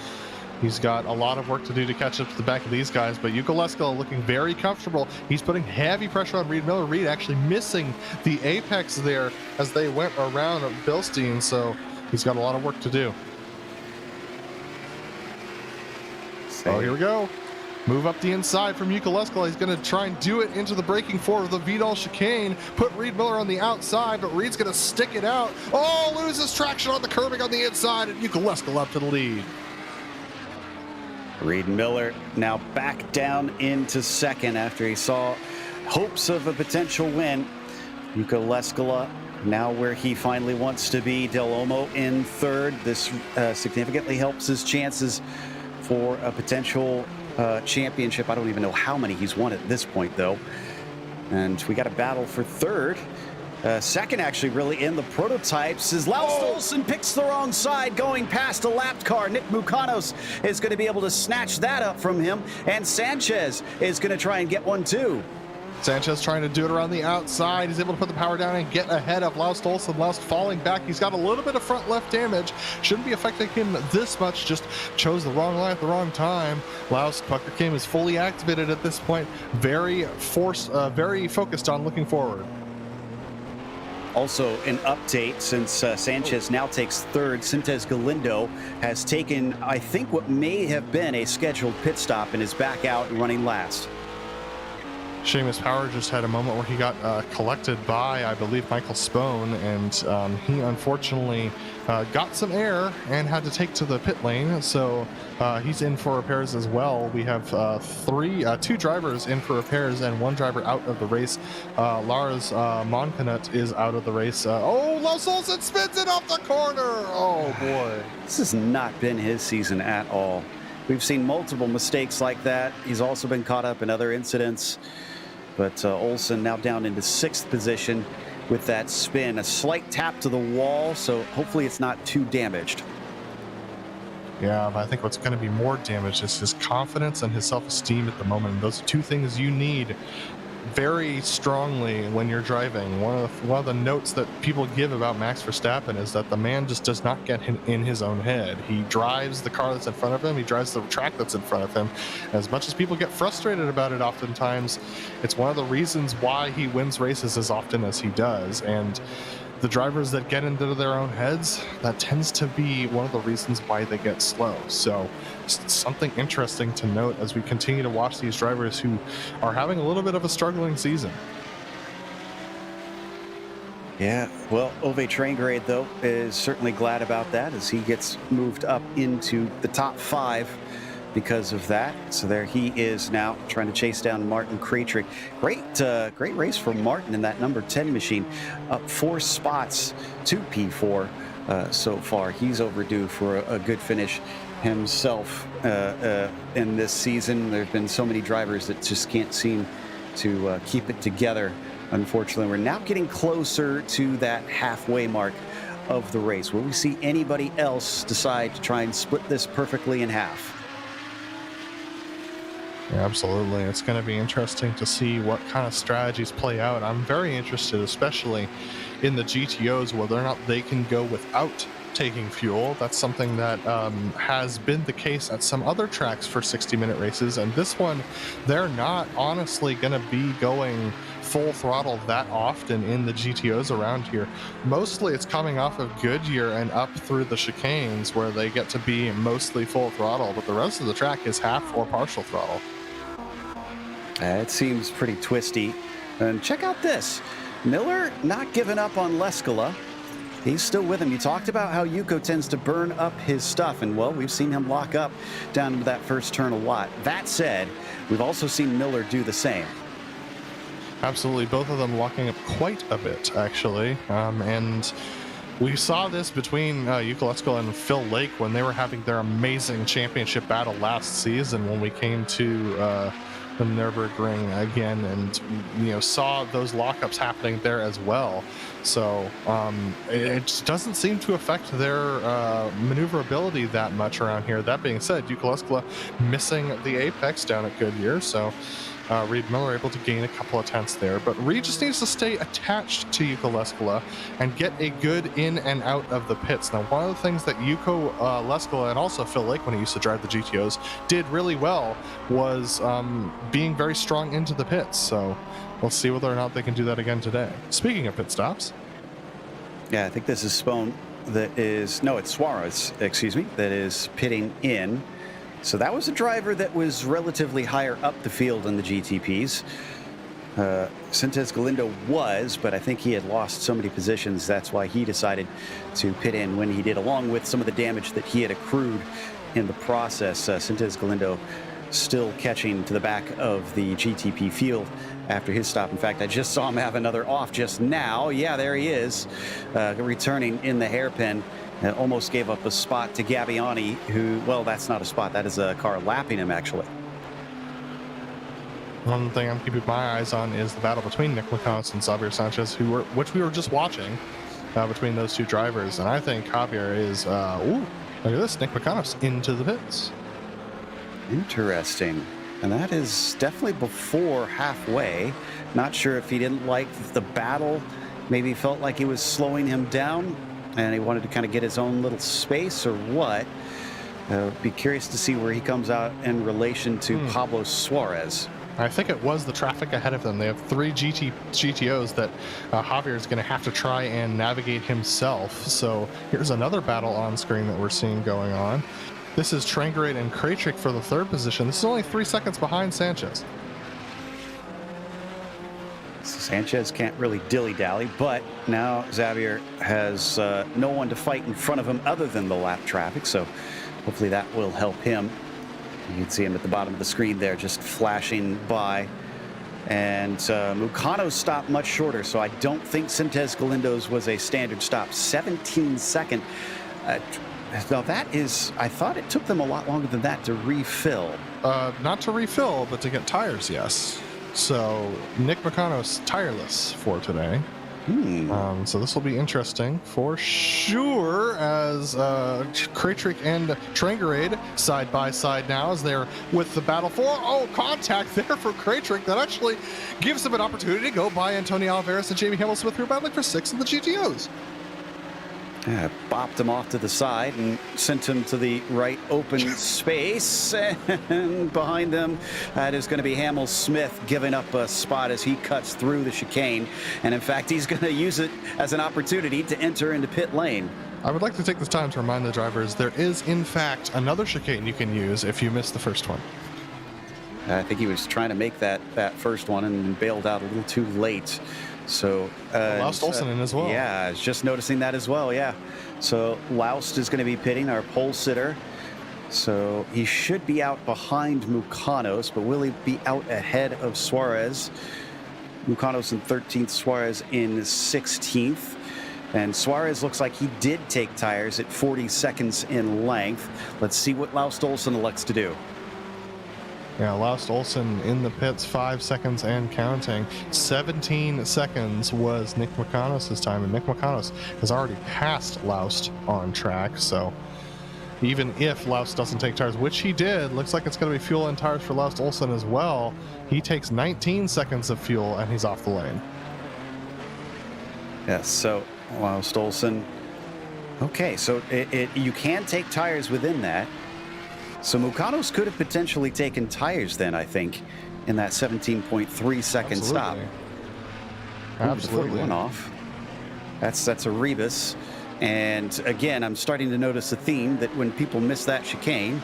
he's got a lot of work to do to catch up to the back of these guys. But Hugo Leskala looking very comfortable. He's putting heavy pressure on Reed Miller. Reed actually missing the apex there as they went around Bilstein. So he's got a lot of work to do. Oh, here we go. Move up the inside from Hugo Leskala. He's going to try and do it into the braking forward of the Vidal chicane. Put Reed Miller on the outside, but Reed's going to stick it out. Oh, loses traction on the curbing on the inside, and Hugo Leskala up to the lead. Reed Miller now back down into second after he saw hopes of a potential win. Hugo Leskala now where he finally wants to be. Del Olmo in third. This significantly helps his chances for a potential championship. I don't even know how many he's won at this point though. And we got a battle for third Second, actually, really in the prototypes, as Laust Olsen picks the wrong side, going past a lapped car. Nick Mukanos is going to be able to snatch that up from him, and Sanchez is going to try and get one too. Sanchez trying to do it around the outside. He's able to put the power down and get ahead of Laust Olsen. Laust falling back. He's got a little bit of front left damage. Shouldn't be affecting him this much. Just chose the wrong line at the wrong time. Laust Pucker Kim is fully activated at this point. Very focused on looking forward. Also, an update, since Sanchez now takes third, Sintez Galindo has taken, I think, what may have been a scheduled pit stop and is back out and running last. Seamus Power just had a moment where he got collected by, I believe, Michael Spohn, and he unfortunately got some air and had to take to the pit lane, so he's in for repairs as well. We have two drivers in for repairs and one driver out of the race. Lars Monkanut is out of the race. Laust Olsen spins it off the corner! Oh boy. This has not been his season at all. We've seen multiple mistakes like that. He's also been caught up in other incidents. But Olsen now down into 6th position with that spin. A slight tap to the wall, so hopefully it's not too damaged. Yeah, but I think what's going to be more damaged is his confidence and his self-esteem at the moment. And those are two things you need very strongly when you're driving. One of the notes that people give about Max Verstappen is that the man just does not get in his own head. He drives the car that's in front of him. He drives the track that's in front of him. As much as people get frustrated about it oftentimes, it's one of the reasons why he wins races as often as he does. And the drivers that get into their own heads, that tends to be one of the reasons why they get slow. So something interesting to note as we continue to watch these drivers who are having a little bit of a struggling season. Yeah, well, Ove Traingrade, though, is certainly glad about that as he gets moved up into the top 5 because of that. So there he is now trying to chase down Martin Krejcik. Great race for Martin in that number 10 machine, up 4 spots to P4 so far. He's overdue for a good finish himself in this season. There's been so many drivers that just can't seem to keep it together. Unfortunately, we're now getting closer to that halfway mark of the race. Will we see anybody else decide to try and split this perfectly in half? Yeah, absolutely. It's going to be interesting to see what kind of strategies play out. I'm very interested, especially in the GTOs, whether or not they can go without taking fuel. That's something that has been the case at some other tracks for 60-minute races, and this one, they're not honestly going to be going full throttle that often in the GTOs around here. Mostly it's coming off of Goodyear and up through the chicanes where they get to be mostly full throttle, but the rest of the track is half or partial throttle. It seems pretty twisty. And check out this. Miller not giving up on Leskala. He's still with him. You talked about how Yuko tends to burn up his stuff, and well, we've seen him lock up down into that first turn a lot. That said, we've also seen Miller do the same. Absolutely, both of them locking up quite a bit, actually. And we saw this between Yuko Leskala and Phil Lake when they were having their amazing championship battle last season when we came to the Nurburgring again, and saw those lockups happening there as well. So it doesn't seem to affect their maneuverability that much around here. That being said, Yuko Leskala missing the apex down at Goodyear, so Reed Miller able to gain a couple of tenths there, but Reed just needs to stay attached to Yuko Leskala and get a good in and out of the pits. Now, one of the things that Yuko Leskala and also Phil Lake, when he used to drive the GTOs, did really well was being very strong into the pits. So we'll see whether or not they can do that again today. Speaking of pit stops. Yeah, I think this is Spohn it's Suarez, excuse me, that is pitting in. So that was a driver that was relatively higher up the field in the GTPs. Sintez Galindo was, but I think he had lost so many positions. That's why he decided to pit in when he did, along with some of the damage that he had accrued in the process. Sintez Galindo still catching to the back of the GTP field after his stop. In fact, I just saw him have another off just now. Yeah, there he is, returning in the hairpin. Almost gave up a spot to Gabbiani, who, well, that's not a spot. That is a car lapping him, actually. One thing I'm keeping my eyes on is the battle between Nick McComas and Xavier Sanchez, which we were just watching between those two drivers. And I think Javier is, ooh, look at this, Nick McComas into the pits. Interesting. And that is definitely before halfway. Not sure if he didn't like the battle, maybe felt like he was slowing him down and he wanted to kind of get his own little space or what. Be curious to see where he comes out in relation to Pablo Suarez. I think it was the traffic ahead of them. They have 3 GTOs that Javier is going to have to try and navigate himself. So here's another battle on screen that we're seeing going on. This is Trangerade and Krajcik for the 3rd position. This is only 3 seconds behind Sanchez. Sanchez can't really dilly-dally, but now Xavier has no one to fight in front of him other than the lap traffic, so hopefully that will help him. You can see him at the bottom of the screen there, just flashing by. And Mukano's stopped much shorter, so I don't think Sintes Galindo's was a standard stop. 17-second. Now that is, I thought it took them a lot longer than that to refill. Not to refill, but to get tires, yes. So Nick McComas tireless for today. So this will be interesting for sure, as Krajcik and Trangerade side by side now as they're with the battle for contact there for Krajcik that actually gives him an opportunity to go by Antonio Alvarez and Jamie Hamilton, who are battling for 6 of the GTOs. Yeah, bopped him off to the side and sent him to the right open space. And behind them, that is going to be Hamill Smith giving up a spot as he cuts through the chicane. And in fact, he's going to use it as an opportunity to enter into pit lane. I would like to take this time to remind the drivers there is, in fact, another chicane you can use if you miss the first one. I think he was trying to make that first one and bailed out a little too late. So Laust Olsen in as well. Yeah, I was just noticing that as well. Yeah. So Laust is going to be pitting, our pole sitter. So he should be out behind Mucanos, but will he be out ahead of Suarez? Mucanos in 13th, Suarez in 16th. And Suarez looks like he did take tires at 40 seconds in length. Let's see what Laust Olsen elects to do. Yeah, Laust Olsen in the pits, 5 seconds and counting. 17 seconds was Nick McComas' time, and Nick McComas has already passed Laust on track. So even if Laust doesn't take tires, which he did, looks like it's going to be fuel and tires for Laust Olsen as well. He takes 19 seconds of fuel, and he's off the lane. Yes, so Laust Olsen. Okay, so you can take tires within that. So Mucanos could have potentially taken tires then, I think, in that 17.3 second stop. Absolutely. One off. That's a rebus. And again, I'm starting to notice a theme that when people miss that chicane,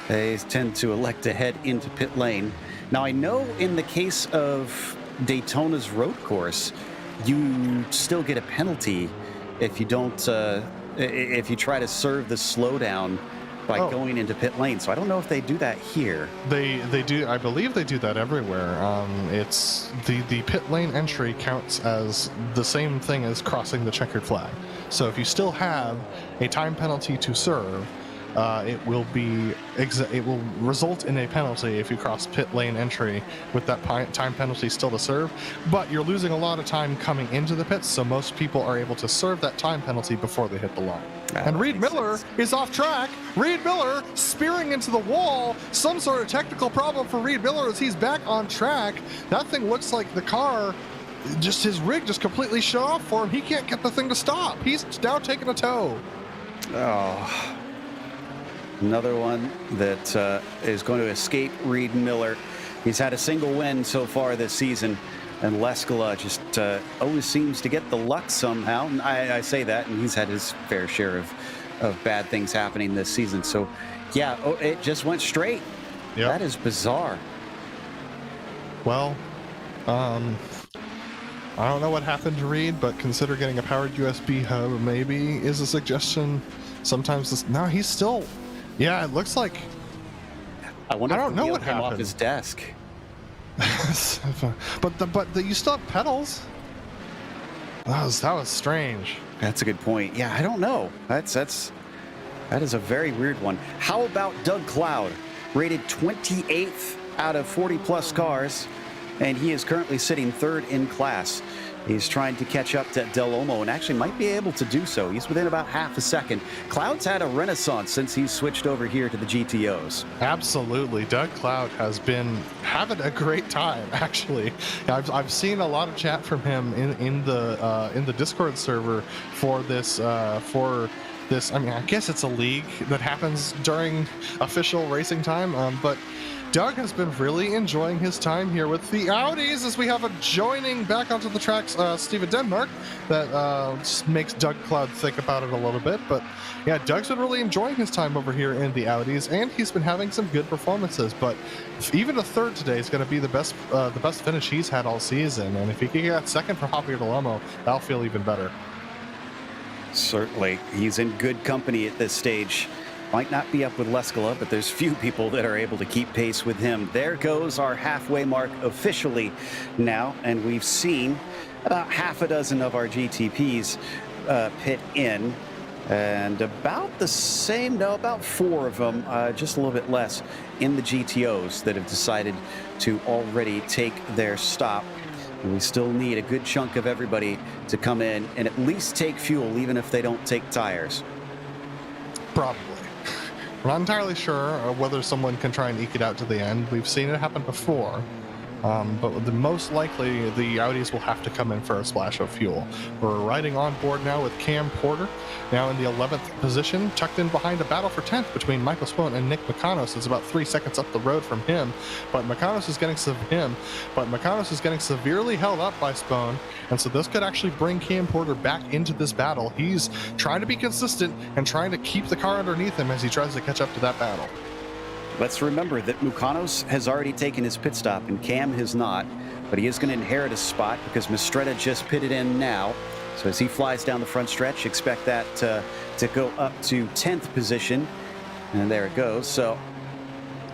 they tend to elect to head into pit lane. Now, I know in the case of Daytona's road course, you still get a penalty if you don't, if you try to serve the slowdown by going into pit lane. So I don't know if they do that here. They do. I believe they do that everywhere. It's the pit lane entry counts as the same thing as crossing the checkered flag. So if you still have a time penalty to serve, it will result in a penalty if you cross pit lane entry with that time penalty still to serve. But you're losing a lot of time coming into the pits, so most people are able to serve that time penalty before they hit the line. And Reed Miller is off track. Reed Miller spearing into the wall. Some sort of technical problem for Reed Miller as he's back on track. That thing looks like the car, just his rig just completely shut off for him. He can't get the thing to stop. He's now taking a tow. Oh, another one that is going to escape Reed Miller. He's had a single win so far this season, and Leskala just always seems to get the luck somehow. And I say that, and he's had his fair share of bad things happening this season. So, yeah, it just went straight. Yep. That is bizarre. Well, I don't know what happened to Reed, but consider getting a powered USB hub maybe is a suggestion. Sometimes this. No, he's still. Yeah, it looks like. I don't know what happened off his desk. but you still have pedals. That was strange. That's a good point. Yeah, I don't know. That is a very weird one. How about Doug Cloud, rated 28th out of 40 plus cars? and he is currently sitting third in class. He's trying to catch up to Del Olmo and actually might be able to do so. He's within about half a second. Cloud's had a renaissance since he's switched over here to the GTOs. Absolutely. Doug Cloud has been having a great time, actually. I've seen a lot of chat from him in the Discord server for this I mean, I guess it's a league that happens during official racing time, but Doug has been really enjoying his time here with the Audis as we have a joining back onto the tracks, Steven Denmark, that makes Doug Cloud think about it a little bit. But yeah, Doug's been really enjoying his time over here in the Audis, and he's been having some good performances. But even a third today is going to be the best finish he's had all season. And if he can get second for Javier Del Olmo, that'll feel even better. Certainly. He's in good company at this stage. Might not be up with Leskala, but there's few people that are able to keep pace with him. There goes our halfway mark officially now, and we've seen about half a dozen of our GTPs pit in, and about the same, no, about 4 of them, just a little bit less, in the GTOs that have decided to already take their stop. And we still need a good chunk of everybody to come in and at least take fuel, even if they don't take tires. Probably. We're not entirely sure whether someone can try and eke it out to the end. We've seen it happen before. But the most likely, the Audis will have to come in for a splash of fuel. We're riding on board now with Cam Porter, now in the 11th position, tucked in behind a battle for 10th between Michael Spohn and Nick Makanos. It's about 3 seconds up the road from him, but Makanos is getting severely held up by Spohn, and so this could actually bring Cam Porter back into this battle. He's trying to be consistent and trying to keep the car underneath him as he tries to catch up to that battle. Let's remember that Mukanos has already taken his pit stop and Cam has not, but he is going to inherit a spot because Mistretta just pitted in now. So as he flies down the front stretch, expect that to go up to 10th position. And there it goes. So,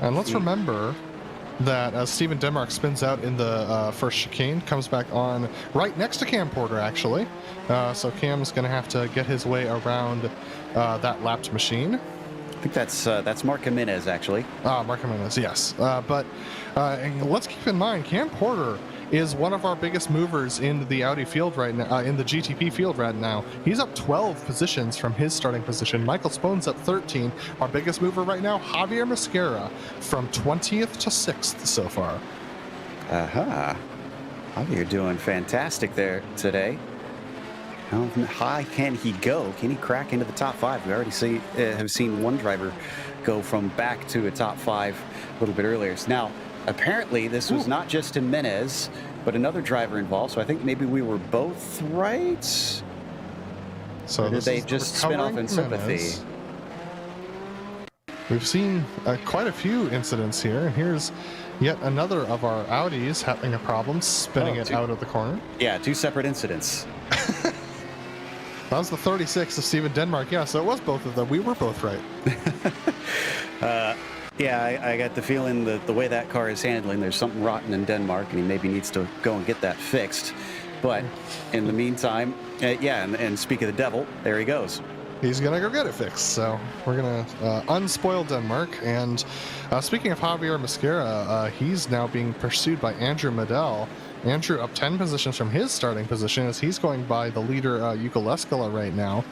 and let's remember that as Steven Denmark spins out in the first chicane, comes back on right next to Cam Porter, actually. So Cam's going to have to get his way around that lapped machine. I think that's Mark Jimenez, actually. Mark Jimenez, yes. But let's keep in mind, Cam Porter is one of our biggest movers in the Audi field right now, in the GTP field right now. He's up 12 positions from his starting position. Michael Spohn's up 13. Our biggest mover right now, Javier Mascara, from 20th to 6th so far. Javier doing fantastic there today. How high can he go? Can he crack into the top 5? We already have seen one driver go from back to a top 5 a little bit earlier. So now, apparently, this was not just Jimenez, but another driver involved. So I think maybe we were both right. So did they just spin off in sympathy? We've seen quite a few incidents here. Here's yet another of our Audis having a problem spinning it out of the corner. Yeah, 2 separate incidents. That was the 36 of Steven Denmark. Yeah, so it was both of them. We were both right. Yeah, I got the feeling that the way that car is handling, there's something rotten in Denmark, and he maybe needs to go and get that fixed. But in the meantime, and speak of the devil, there he goes. He's going to go get it fixed. So we're going to unspoil Denmark. And speaking of Javier Mascara, he's now being pursued by Andrew Medell. Andrew up 10 positions from his starting position as he's going by the leader, Yuka Leskala, right now.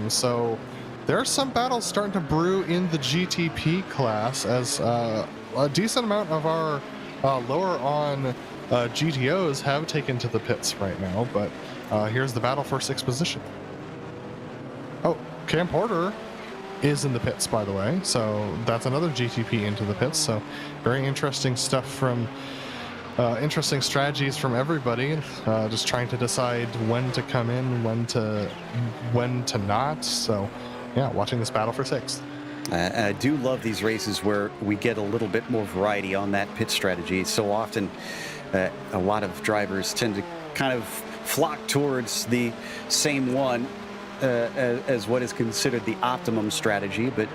So there are some battles starting to brew in the GTP class as a decent amount of our lower on GTOs have taken to the pits right now. But here's the battle for 6th position. Oh, Cam Porter is in the pits, by the way. So that's another GTP into the pits. So very interesting stuff from... interesting strategies from everybody, just trying to decide when to come in, when to not. So, yeah, watching this battle for 6th. I do love these races where we get a little bit more variety on that pit strategy. So often, a lot of drivers tend to kind of flock towards the same one as what is considered the optimum strategy, but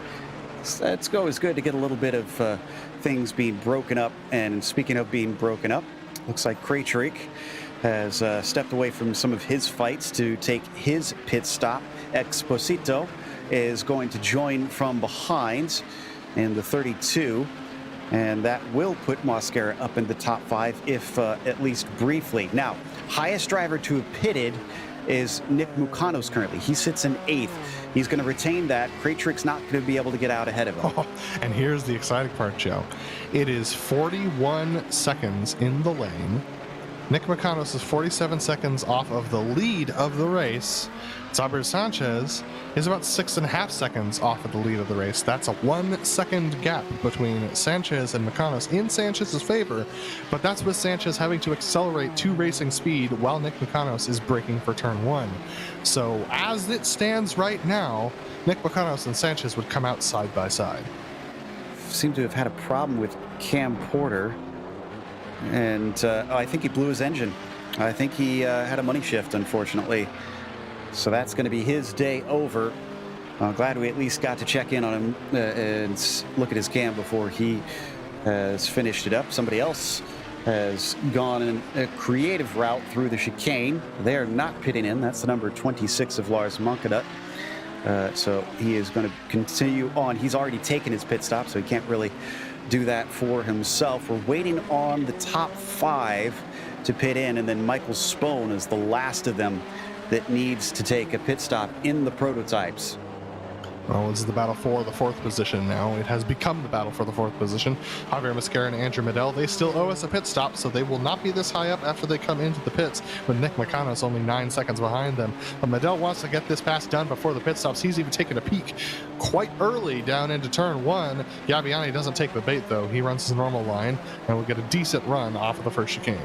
it's always good to get a little bit of things being broken up. And speaking of being broken up, looks like Krejcik has stepped away from some of his fights to take his pit stop. Exposito is going to join from behind in the 32. And that will put Mosquera up in the top 5, if at least briefly. Now, highest driver to have pitted is Nick Mukanos currently. He sits in 8th. He's going to retain that. Kratrick's not going to be able to get out ahead of him. Oh, and here's the exciting part, Joe. It is 41 seconds in the lane. Nick Mukanos is 47 seconds off of the lead of the race. Xavier Sanchez is about 6.5 seconds off of the lead of the race. That's a 1 second gap between Sanchez and Mukanos in Sanchez's favor, but that's with Sanchez having to accelerate to racing speed while Nick Mukanos is braking for turn 1. So as it stands right now, Nick Mukanos and Sanchez would come out side by side. Seem to have had a problem with Cam Porter, and I think he blew his engine. I think he had a money shift, unfortunately. So that's going to be his day over. I'm glad we at least got to check in on him and look at his cam before he has finished it up. Somebody else has gone in a creative route through the chicane. They're not pitting in. That's the number 26 of Lars Monkadut. So he is going to continue on. He's already taken his pit stop, so he can't really do that for himself. We're waiting on the top 5 to pit in, and then Michael Spohn is the last of them that needs to take a pit stop in the prototypes. Well, this is the battle for the 4th position now. It has become the battle for the 4th position. Javier Mosquera and Andrew Medel, they still owe us a pit stop, so they will not be this high up after they come into the pits, with Nick Mukanos only 9 seconds behind them. But Medel wants to get this pass done before the pit stops. He's even taken a peek quite early down into turn 1. Gabbiani doesn't take the bait, though. He runs his normal line, and will get a decent run off of the first chicane.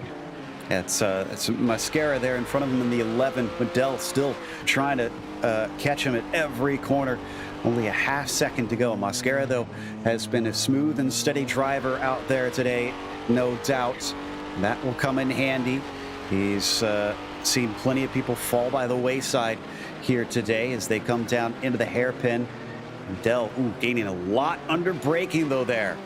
It's Mosquera there in front of him in the 11th. Medel still trying to catch him at every corner. Only a half second to go. Mosquera, though, has been a smooth and steady driver out there today, no doubt. That will come in handy. He's seen plenty of people fall by the wayside here today as they come down into the hairpin. Medel, gaining a lot under braking, though, there.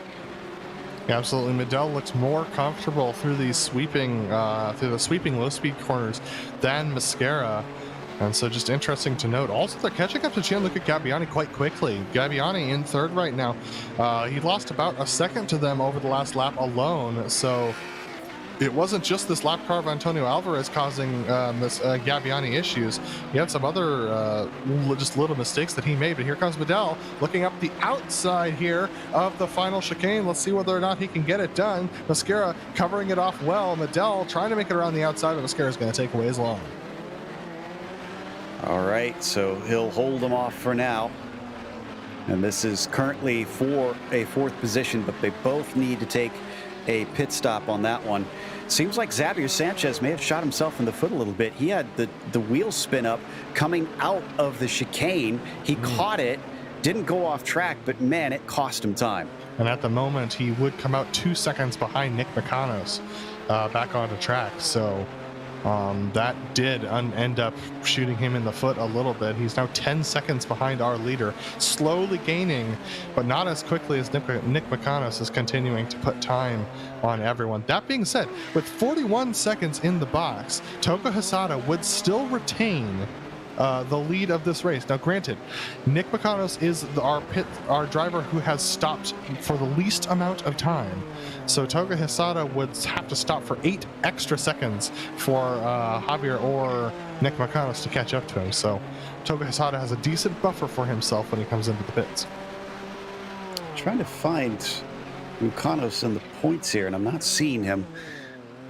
Yeah, absolutely. Medel looks more comfortable through these sweeping, low-speed corners than Mosquera. And so just interesting to note. Also, they're catching up to Gianluca Gabbiani quite quickly. Gabbiani in 3rd right now. He lost about a second to them over the last lap alone. So it wasn't just this lap car of Antonio Alvarez causing this Gabbiani issues. He had some other just little mistakes that he made. But here comes Medel looking up the outside here of the final chicane. Let's see whether or not he can get it done. Mosquera covering it off well. Medel trying to make it around the outside, but Mosquera is going to take away his line. All right, so he'll hold them off for now. And this is currently for a 4th position, but they both need to take a pit stop on that one. Seems like Xavier Sanchez may have shot himself in the foot a little bit. He had the wheel spin up coming out of the chicane. He caught it, didn't go off track, but man, it cost him time. And at the moment, he would come out 2 seconds behind Nick Mukanos back onto track. So that did end up shooting him in the foot a little bit. He's now 10 seconds behind our leader, slowly gaining, but not as quickly as Nick Mukanos is continuing to put time on everyone. That being said, with 41 seconds in the box, Toka Hisada would still retain the lead of this race. Now, granted, Nick Mukanos is our driver who has stopped for the least amount of time. So Toga Hisada would have to stop for 8 extra seconds for Javier or Nick Mukanos to catch up to him. So Toga Hisada has a decent buffer for himself when he comes into the pits. Trying to find Mukanos in the points here, and I'm not seeing him.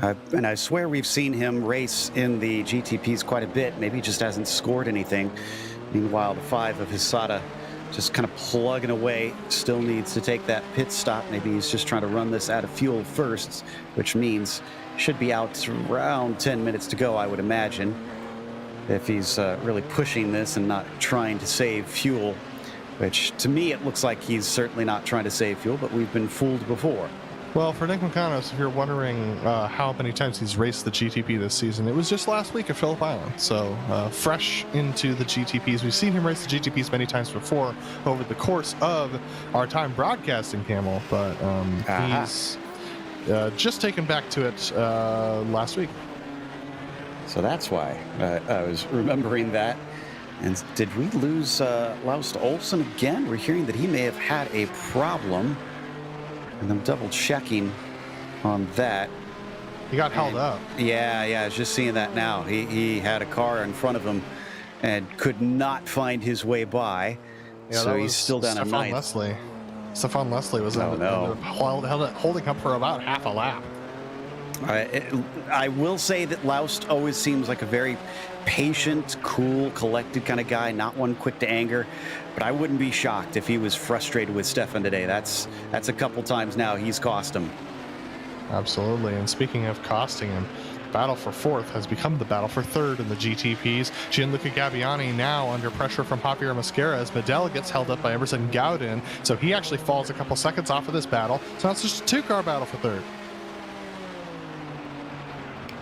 And I swear we've seen him race in the GTPs quite a bit. Maybe he just hasn't scored anything. Meanwhile, the 5 of Hisada just kind of plugging away. Still needs to take that pit stop. Maybe he's just trying to run this out of fuel first, which means should be out around 10 minutes to go, I would imagine, if he's really pushing this and not trying to save fuel, which to me it looks like he's certainly not trying to save fuel, but we've been fooled before. Well, for Nick Mukanos, if you're wondering how many times he's raced the GTP this season, it was just last week at Phillip Island. So fresh into the GTPs. We've seen him race the GTPs many times before over the course of our time broadcasting Camel, but he's just taken back to it last week. So that's why I was remembering that. And did we lose Laust Olsen again? We're hearing that he may have had a problem. And I'm double checking on that. He got held up. Yeah, I was just seeing that now. He had a car in front of him and could not find his way by. Yeah, so he's still down at ninth. Stefan Leslie was holding up for about half a lap. I will say that Laust always seems like a very patient, cool, collected kind of guy, not one quick to anger. But I wouldn't be shocked if he was frustrated with Stefan today. That's a couple times now he's cost him. Absolutely. And speaking of costing him, battle for fourth has become the battle for third in the GTPs. Gianluca Gabbiani now under pressure from Javier Mosquera as Medel gets held up by Emerson Gowden. So he actually falls a couple seconds off of this battle. So it's just a two-car battle for third.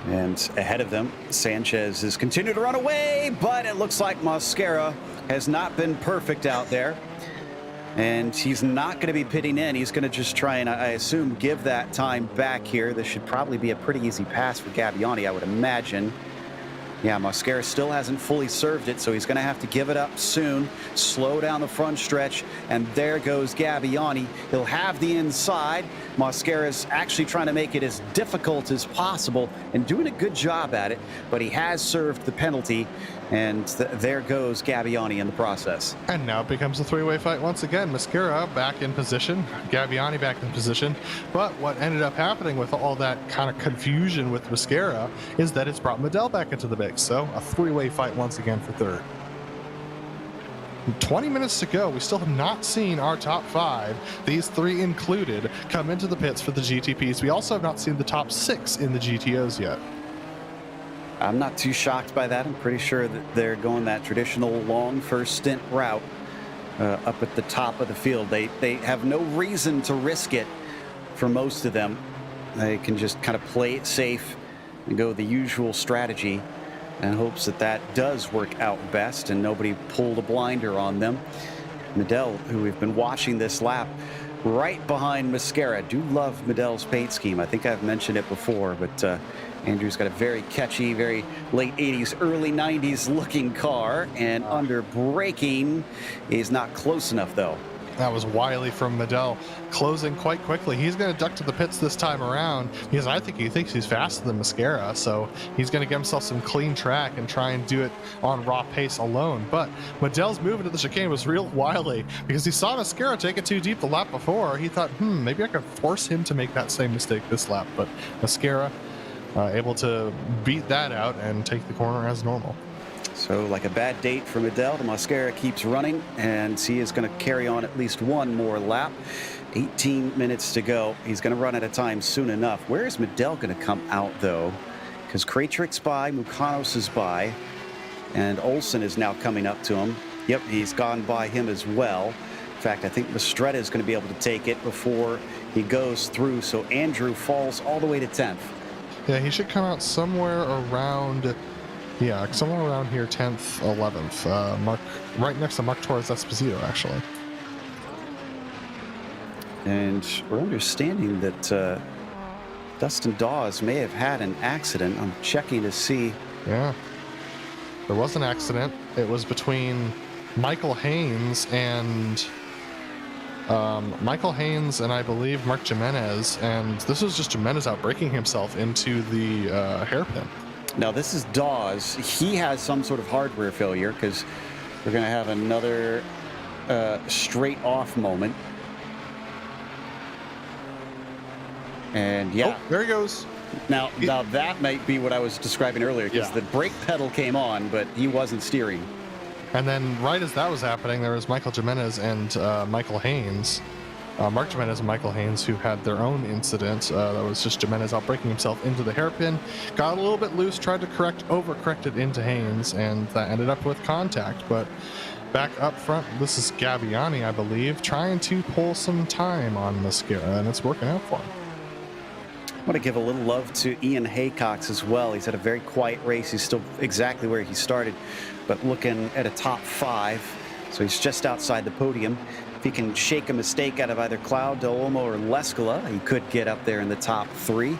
And ahead of them, Sanchez has continued to run away, but it looks like Mosquera has not been perfect out there. And he's not going to be pitting in. He's going to just try and, I assume, give that time back here. This should probably be a pretty easy pass for Gabbiani, I would imagine. Yeah, Mosquera still hasn't fully served it, so he's going to have to give it up soon. Slow down the front stretch, and there goes Gabbiani. He'll have the inside. Mosquera's actually trying to make it as difficult as possible and doing a good job at it, but he has served the penalty, and there goes Gabbiani in the process. And now it becomes a three-way fight once again. Mosquera back in position, Gabbiani back in position. But what ended up happening with all that kind of confusion with Mosquera is that it's brought Medel back into the mix. So a three-way fight once again for third. 20 minutes to go. We still have not seen our top five, these three included, come into the pits for the GTPs. We also have not seen the top six in the GTOs yet. I'm not too shocked by that. I'm pretty sure that they're going that traditional long first stint route up at the top of the field. They have no reason to risk it for most of them. They can just kind of play it safe and go the usual strategy and hopes that that does work out best and nobody pulled a blinder on them. Medel, who we've been watching this lap, right behind Mosquera. Do love Medel's paint scheme. I think I've mentioned it before, but Andrew's got a very catchy, very late 80s, early 90s looking car, and under braking is not close enough though. That was wily from Medel, closing quite quickly. He's going to duck to the pits this time around because I think he thinks he's faster than Mosquera, so he's going to get himself some clean track and try and do it on raw pace alone. But Medel's move into the chicane was real wily because he saw Mosquera take it too deep the lap before. He thought, maybe I could force him to make that same mistake this lap, but Mosquera able to beat that out and take the corner as normal. So like a bad date for Medel, the Mosquera keeps running, and he is going to carry on at least one more lap. 18 minutes to go. He's going to run out of time soon enough. Where is Medel going to come out, though? Because Kratrick's by, Mukanos is by, and Olsen is now coming up to him. Yep, he's gone by him as well. In fact, I think Mistretta is going to be able to take it before he goes through, so Andrew falls all the way to 10th. Yeah, he should come out somewhere around... Yeah, somewhere around here, 10th, 11th. Mark, right next to Mark Torres Esposito, actually. And we're understanding that Dustin Dawes may have had an accident. I'm checking to see. Yeah, there was an accident. It was between Michael Haynes and I believe Mark Jimenez. And this was just Jimenez outbraking himself into the hairpin. Now this is Dawes. He has some sort of hardware failure because we're going to have another straight off moment. And yeah, oh, there he goes. Now that might be what I was describing earlier because the brake pedal came on, but he wasn't steering. And then right as that was happening, there was Michael Jimenez and Michael Haynes. Mark Jimenez and Michael Haynes, who had their own incident. That was just Jimenez outbraking himself into the hairpin, got a little bit loose, tried to overcorrect it into Haynes, and that ended up with contact. But back up front, this is Gabbiani, I believe, trying to pull some time on Mosquera, and it's working out for him. I want to give a little love to Ian Haycox as well. He's had a very quiet race. He's still exactly where he started, but looking at a top 5. So he's just outside the podium. If he can shake a mistake out of either Cloud, Del Olmo, or Lescala, he could get up there in the top 3.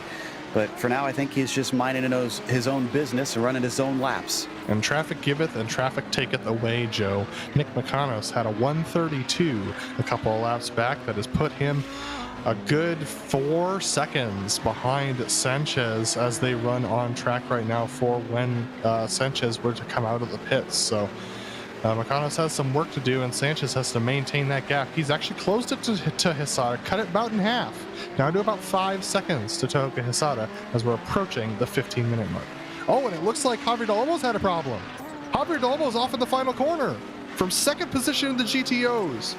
But for now, I think he's just minding his own business and running his own laps. And traffic giveth and traffic taketh away, Joe. Nick McConos had a 1:32 a couple of laps back. That has put him a good 4 seconds behind Sanchez as they run on track right now for when Sanchez were to come out of the pits. So McConos has some work to do, and Sanchez has to maintain that gap. He's actually closed it to Hisada, cut it about in half. Now to about 5 seconds to Toyoka Hisada as we're approaching the 15-minute mark. Oh, and it looks like Javier Dolmo's had a problem. Javier Dolmo's off in the final corner from second position in the GTOs.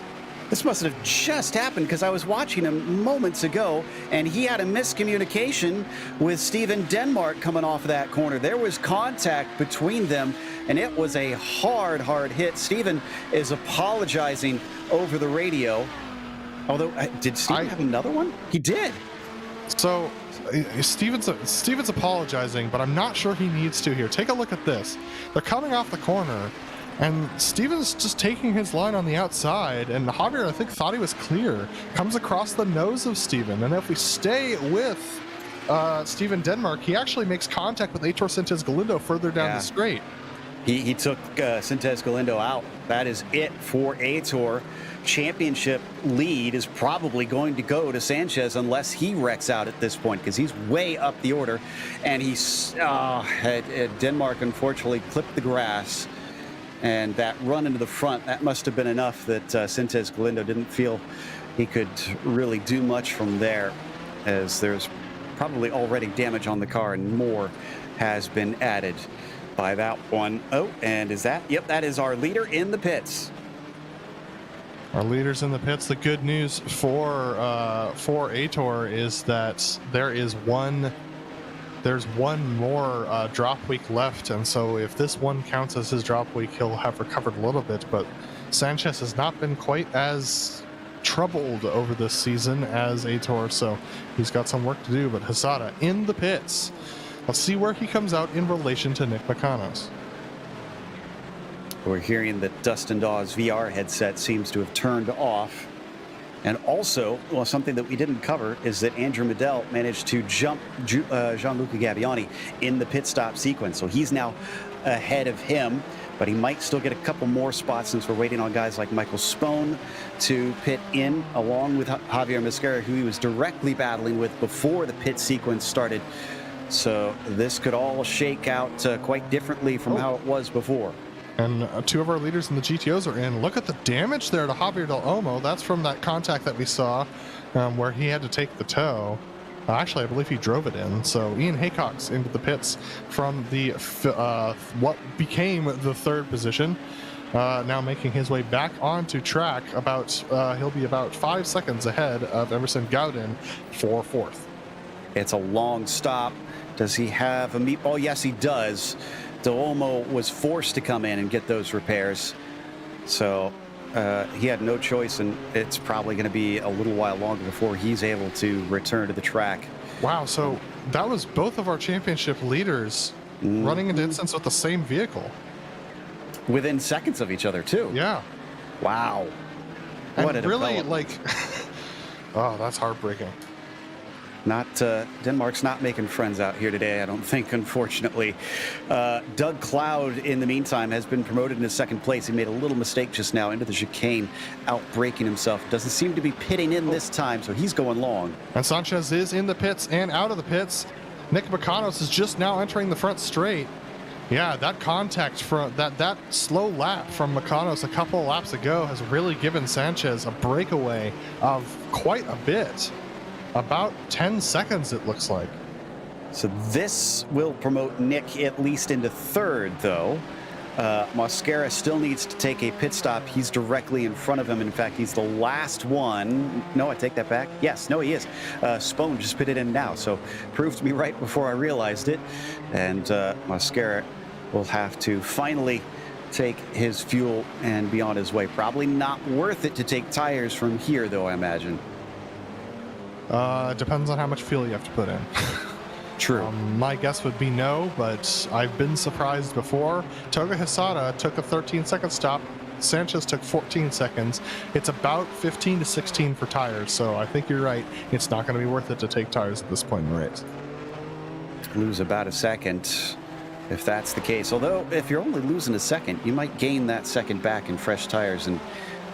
This must have just happened because I was watching him moments ago, and he had a miscommunication with Steven Denmark coming off of that corner. There was contact between them, and it was a hard hit. Steven is apologizing over the radio. Although, did Steven have another one? He did. So, Steven's apologizing, but I'm not sure he needs to here. Take a look at this. They're coming off the corner, and Steven's just taking his line on the outside, and Javier, I think, thought he was clear. Comes across the nose of Steven, and if we stay with Steven Denmark, he actually makes contact with Heitor Sintes Galindo further down the straight. He took Sintes Galindo out. That is it for Heitor. Championship lead is probably going to go to Sanchez unless he wrecks out at this point, because he's way up the order, and Denmark unfortunately clipped the grass. And that run into the front, that must have been enough that Sintes Galindo didn't feel he could really do much from there, as there's probably already damage on the car and more has been added by that one. Oh, and is that? Yep, that is our leader in the pits. Our leaders in the pits. The good news for Heitor is that there's one more drop week left, and so if this one counts as his drop week, he'll have recovered a little bit. But Sanchez has not been quite as troubled over this season as Heitor, so he's got some work to do. But Hisada in the pits. Let's see where he comes out in relation to Nick McConos. We're hearing that Dustin Dawes' VR headset seems to have turned off. And also, well, something that we didn't cover is that Andrew Medel managed to jump Gianluca Gabbiani in the pit stop sequence. So he's now ahead of him, but he might still get a couple more spots since we're waiting on guys like Michael Spohn to pit in, along with Javier Mosquera, who he was directly battling with before the pit sequence started. So this could all shake out quite differently from how it was before. And two of our leaders in the GTOs are in. Look at the damage there to Javier Del Olmo. That's from that contact that we saw where he had to take the tow. Actually, I believe he drove it in. So Ian Haycock's into the pits from the what became the third position. Now making his way back onto track. He'll be about 5 seconds ahead of Emerson Gaudin for fourth. It's a long stop. Does he have a meatball? Yes, he does. Del Olmo was forced to come in and get those repairs. So he had no choice, and it's probably going to be a little while longer before he's able to return to the track. Wow, so that was both of our championship leaders running into incidents with the same vehicle. Within seconds of each other, too. Yeah. Wow. What a really, oh, that's heartbreaking. Denmark's not making friends out here today, I don't think, unfortunately. Doug Cloud, in the meantime, has been promoted into second place. He made a little mistake just now into the chicane, out-braking himself. Doesn't seem to be pitting in this time, so he's going long. And Sanchez is in the pits and out of the pits. Nick McConos is just now entering the front straight. Yeah, that contact from that slow lap from McConos a couple of laps ago has really given Sanchez a breakaway of quite a bit. About 10 seconds, it looks like. So this will promote Nick at least into third, though. Mosquera still needs to take a pit stop. He's directly in front of him. In fact, he's the last one. No, I take that back. Yes, no, he is. Spohn just pitted in now, so proved me right before I realized it. And Mosquera will have to finally take his fuel and be on his way. Probably not worth it to take tires from here, though, I imagine. It depends on how much fuel you have to put in. True. My guess would be no, but I've been surprised before. Toga Hisada took a 13-second stop. Sanchez took 14 seconds. It's about 15 to 16 for tires, so I think you're right. It's not going to be worth it to take tires at this point in the race. lose about a second if that's the case. Although, if you're only losing a second, you might gain that second back in fresh tires in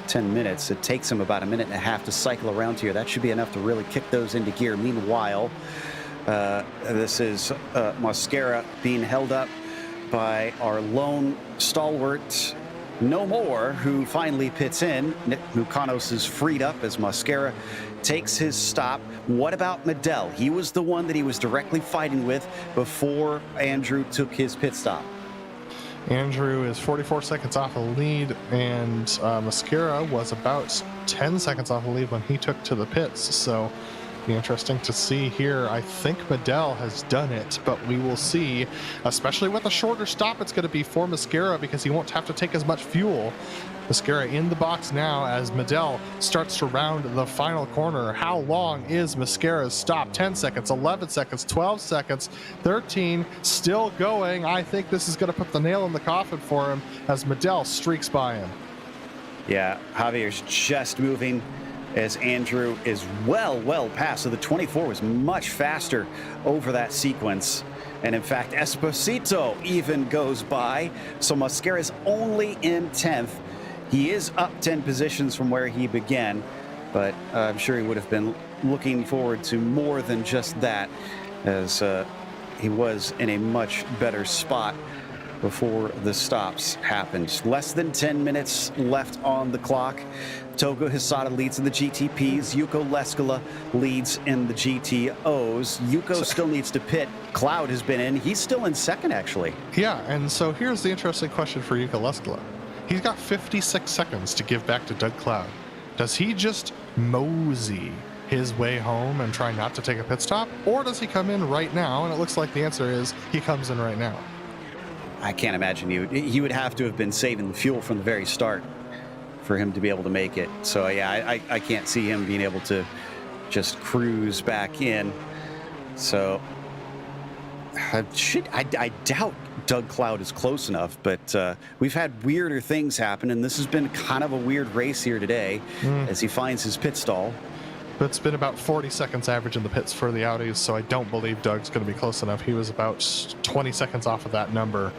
10 minutes. It takes him about a minute and a half to cycle around here. That should be enough to really kick those into gear. Meanwhile, this is Mascara being held up by our lone stalwart, No More, who finally pits in. Nick Mukanos is freed up as Mascara takes his stop. What about Medell? He was the one that he was directly fighting with before Andrew took his pit stop. Andrew is 44 seconds off the lead, and Mascara was about 10 seconds off the lead when he took to the pits. So be interesting to see here. I think Medell has done it, but we will see, especially with a shorter stop it's going to be for Mascara, because he won't have to take as much fuel. Mascara in the box now as Medell starts to round the final corner. How long is Mascara's stop? 10 seconds, 11 seconds, 12 seconds, 13, still going. I think this is going to put the nail in the coffin for him as Medell streaks by him. Yeah, Javier's just moving as Andrew is well past. So the 24 was much faster over that sequence. And in fact, Esposito even goes by. So Mascara's only in 10th. He is up 10 positions from where he began, but I'm sure he would have been looking forward to more than just that, as he was in a much better spot before the stops happened. Less than 10 minutes left on the clock. Togo Hisada leads in the GTPs. Yuko Leskala leads in the GTOs. Yuko still needs to pit. Cloud has been in. He's still in second, actually. Yeah, and so here's the interesting question for Yuko Leskala. He's got 56 seconds to give back to Doug Cloud. Does he just mosey his way home and try not to take a pit stop? Or does he come in right now? And it looks like the answer is he comes in right now. I can't imagine he would have to have been saving the fuel from the very start for him to be able to make it. So yeah, I can't see him being able to just cruise back in. So I doubt Doug Cloud is close enough, but we've had weirder things happen, and this has been kind of a weird race here today as he finds his pit stall. But it's been about 40 seconds average in the pits for the Audis, so I don't believe Doug's going to be close enough. He was about 20 seconds off of that number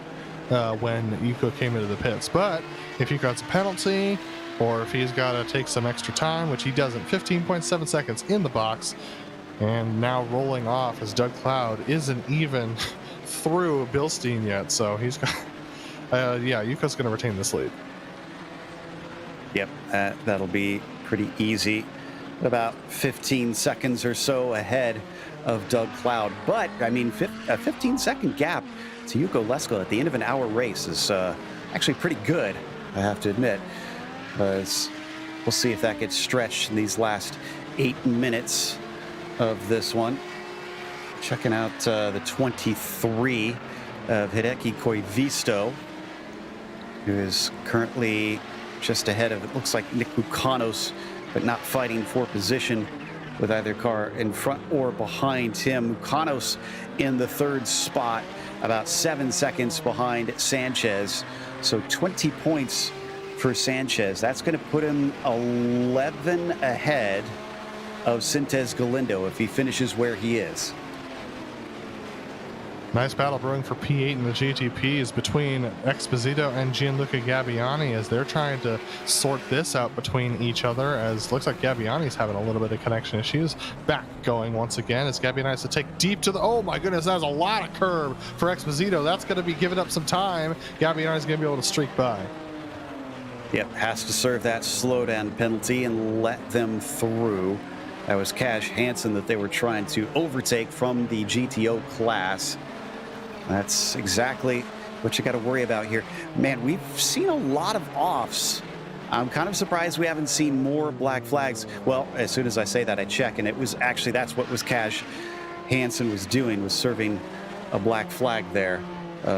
when Yuko came into the pits. But if Yuko has a penalty, or if he's got to take some extra time, which he doesn't, 15.7 seconds in the box, and now rolling off as Doug Cloud isn't even through Bilstein yet, so he's got yeah, Yuko's going to retain this lead. Yep, that'll be pretty easy. About 15 seconds or so ahead of Doug Cloud, but I mean, a 15-second gap to Yuko Leskala at the end of an hour race is actually pretty good, I have to admit. We'll see if that gets stretched in these last 8 minutes of this one. Checking out the 23 of Hideki Koivisto, who is currently just ahead of, it looks like, Nick Mukanos, but not fighting for position with either car in front or behind him. Mukanos in the third spot, about 7 seconds behind Sanchez. So 20 points for Sanchez. That's going to put him 11 ahead of Sintez Galindo if he finishes where he is. Nice battle brewing for P8 in the GTPs between Exposito and Gianluca Gabbiani as they're trying to sort this out between each other, as looks like Gabbiani's having a little bit of connection issues. Back going once again as Gabbiani has to take deep to the, oh my goodness, that's a lot of curb for Exposito. That's going to be giving up some time. Gabbiani's going to be able to streak by. Yep, has to serve that slowdown penalty and let them through. That was Cash Hansen that they were trying to overtake from the GTO class. That's exactly what you got to worry about here. Man, we've seen a lot of offs. I'm kind of surprised we haven't seen more black flags. Well, as soon as I say that, I check, and it was actually, that's what was Cash Hansen was doing, was serving a black flag there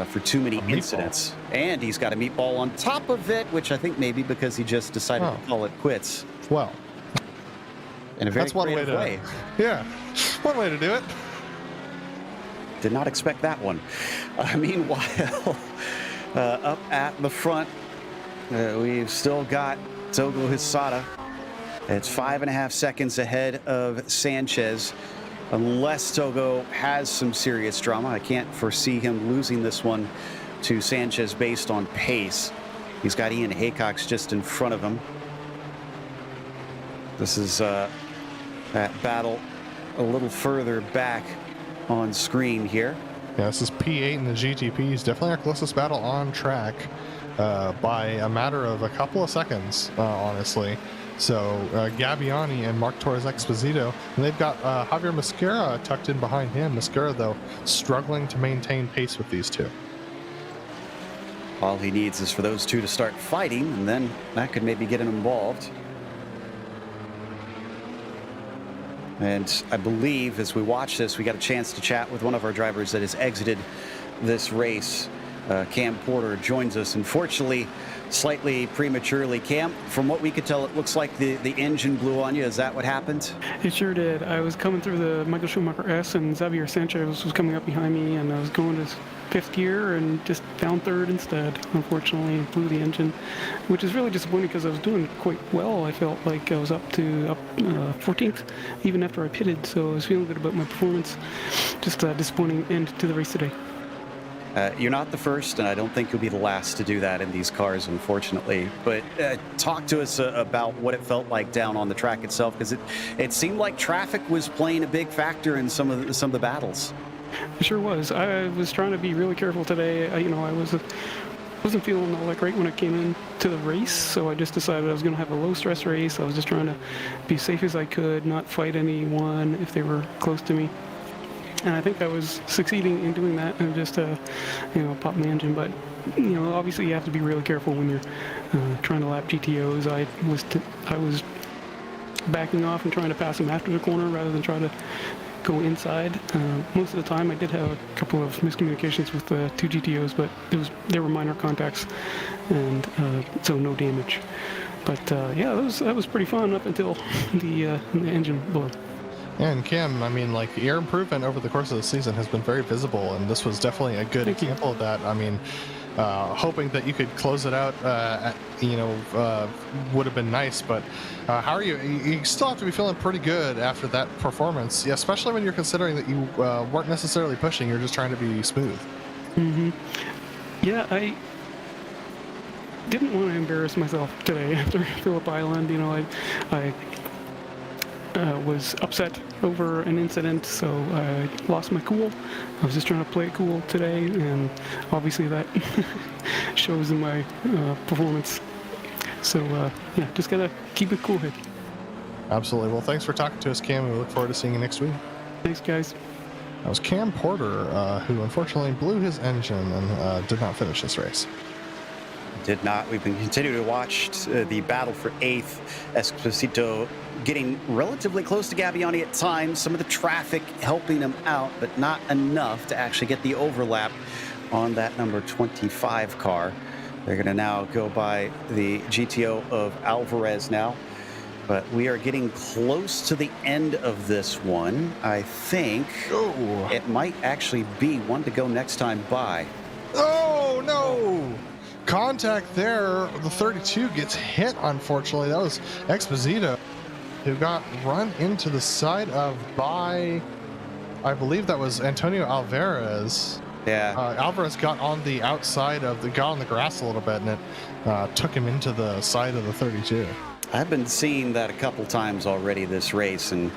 for too many incidents. And he's got a meatball on top of it, which I think maybe because he just decided to call it quits. Well, in a very that's one way to, yeah, one way to do it. Did not expect that one. Meanwhile, up at the front, we've still got Togo Hisada. It's 5.5 seconds ahead of Sanchez. unless Togo has some serious drama. I can't foresee him losing this one to Sanchez based on pace. He's got Ian Haycox just in front of him. This is that battle a little further back on screen here. Yeah, this is P8 in the GTPs. Definitely our closest battle on track by a matter of a couple of seconds, honestly. So Gabbiani and Mark Torres Exposito, and they've got Javier Mosquera tucked in behind him. Mosquera, though, struggling to maintain pace with these two. All he needs is for those two to start fighting, and then that could maybe get him involved. And I believe as we watch this, we got a chance to chat with one of our drivers that has exited this race. Cam Porter joins us, unfortunately, slightly prematurely. Cam, from what we could tell, it looks like the engine blew on you. Is that what happened? It sure did. I was coming through the Michael Schumacher S, and Xavier Sanchez was coming up behind me, and I was going to fifth gear and just down third instead. Unfortunately, it blew the engine, which is really disappointing because I was doing quite well. I felt like I was up 14th even after I pitted, so I was feeling good about my performance. Just a disappointing end to the race today. You're not the first, and I don't think you'll be the last to do that in these cars, unfortunately. But talk to us about what it felt like down on the track itself, because it seemed like traffic was playing a big factor in some of the battles. It sure was. I was trying to be really careful today. I wasn't feeling all that great when I came into the race, so I just decided I was going to have a low-stress race. I was just trying to be safe as I could, not fight anyone if they were close to me. And I think I was succeeding in doing that, and just popping the engine. But obviously you have to be really careful when you're trying to lap GTOs. I was backing off and trying to pass them after the corner rather than try to go inside. Most of the time I did have a couple of miscommunications with the two GTOs, but they were minor contacts, and so no damage. But yeah, that was pretty fun up until the engine blew. And Kim, I mean, like, your improvement over the course of the season has been very visible, and this was definitely a good example of that. I mean, hoping that you could close it out, would have been nice, but how are you? You still have to be feeling pretty good after that performance, especially when you're considering that you weren't necessarily pushing, you're just trying to be smooth. Mm-hmm. Yeah, I didn't want to embarrass myself today after Phillip Island. I was upset over an incident, so I lost my cool. I was just trying to play it cool today, and obviously that shows in my performance. So yeah, just gotta keep it cool here. Absolutely. Well, thanks for talking to us, Cam. We look forward to seeing you next week. Thanks, guys. That was Cam Porter, who unfortunately blew his engine and did not finish this race. Did not. We've been continuing to watch the battle for 8th. Esposito getting relatively close to Gabbiani at times. Some of the traffic helping him out, but not enough to actually get the overlap on that number 25 car. They're going to now go by the GTO of Alvarez now. But we are getting close to the end of this one. I think it might actually be one to go next time by. Oh, no! Contact there. The 32 gets hit, unfortunately. That was Exposito, who got run into the side of by, I believe that was Antonio Alvarez. Yeah. Alvarez got on the outside of got on the grass a little bit, and it took him into the side of the 32. I've been seeing that a couple times already this race, and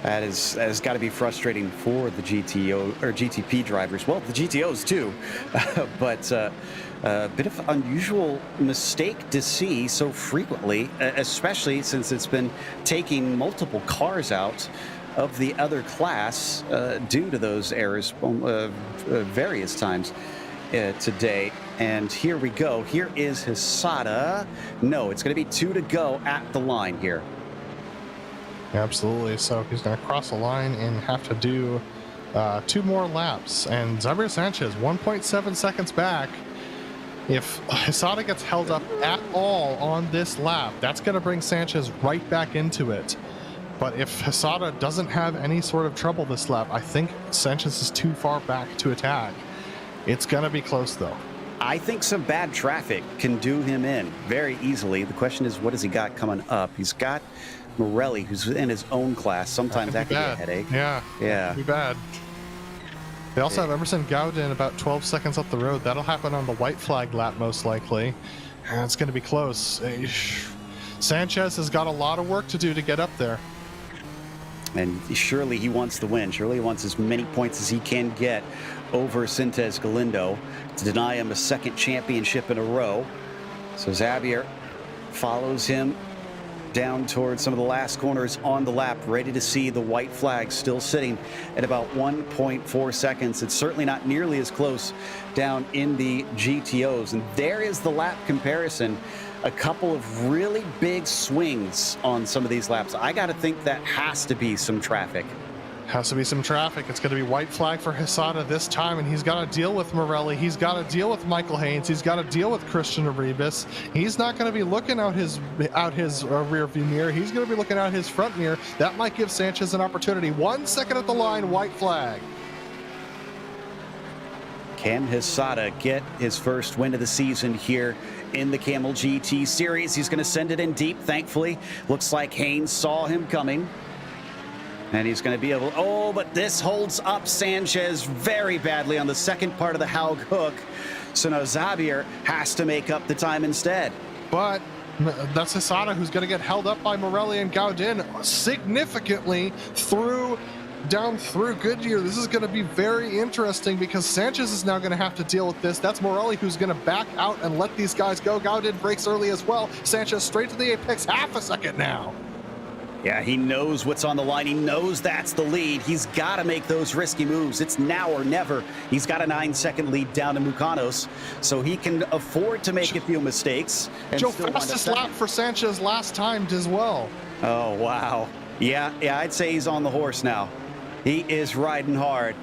that has got to be frustrating for the GTO or GTP drivers. Well, the GTOs too, but a bit of unusual mistake to see so frequently, especially since it's been taking multiple cars out of the other class due to those errors various times today. And here we go. Here is Hisada. No, it's going to be 2 to go at the line here. Absolutely. So he's going to cross the line and have to do 2 more laps. And Xavier Sanchez, 1.7 seconds back. If Hisada gets held up at all on this lap, that's going to bring Sanchez right back into it. But if Hisada doesn't have any sort of trouble this lap, I think Sanchez is too far back to attack. It's going to be close, though. I think some bad traffic can do him in very easily. The question is, what has he got coming up? He's got Morelli, who's in his own class. Sometimes that can be a headache. Yeah. Yeah. Be bad. They also have Emerson Gowden about 12 seconds up the road. That'll happen on the white flag lap, most likely. And it's going to be close. Sanchez has got a lot of work to do to get up there. And surely he wants the win. Surely he wants as many points as he can get over Sintez Galindo to deny him a second championship in a row. So Xavier follows him down towards some of the last corners on the lap, ready to see the white flag still sitting at about 1.4 seconds. It's certainly not nearly as close down in the GTOs. And there is the lap comparison. A couple of really big swings on some of these laps. I got to think that has to be some traffic. Has to be some traffic. It's going to be white flag for Hisada this time, and he's got to deal with Morelli. He's got to deal with Michael Haynes. He's got to deal with Christian Arribas. He's not going to be looking out his rear view mirror. He's going to be looking out his front mirror. That might give Sanchez an opportunity. 1 second at the line, white flag. Can Hisada get his first win of the season here in the Camel GT Series? He's going to send it in deep, thankfully. Looks like Haynes saw him coming. And he's going to be able, oh, but this holds up Sanchez very badly on the second part of the Haug hook. So now Xavier has to make up the time instead. But that's Hisada who's going to get held up by Morelli and Gaudin significantly down through Goodyear. This is going to be very interesting because Sanchez is now going to have to deal with this. That's Morelli who's going to back out and let these guys go. Gaudin breaks early as well. Sanchez straight to the apex, half a second now. Yeah, he knows what's on the line. He knows that's the lead. He's got to make those risky moves. It's now or never. He's got a 9-second lead down to Mukanos, so he can afford to make a few mistakes. And Joe, fastest lap for Sanchez last time as well. Oh, wow. Yeah, I'd say he's on the horse now. He is riding hard.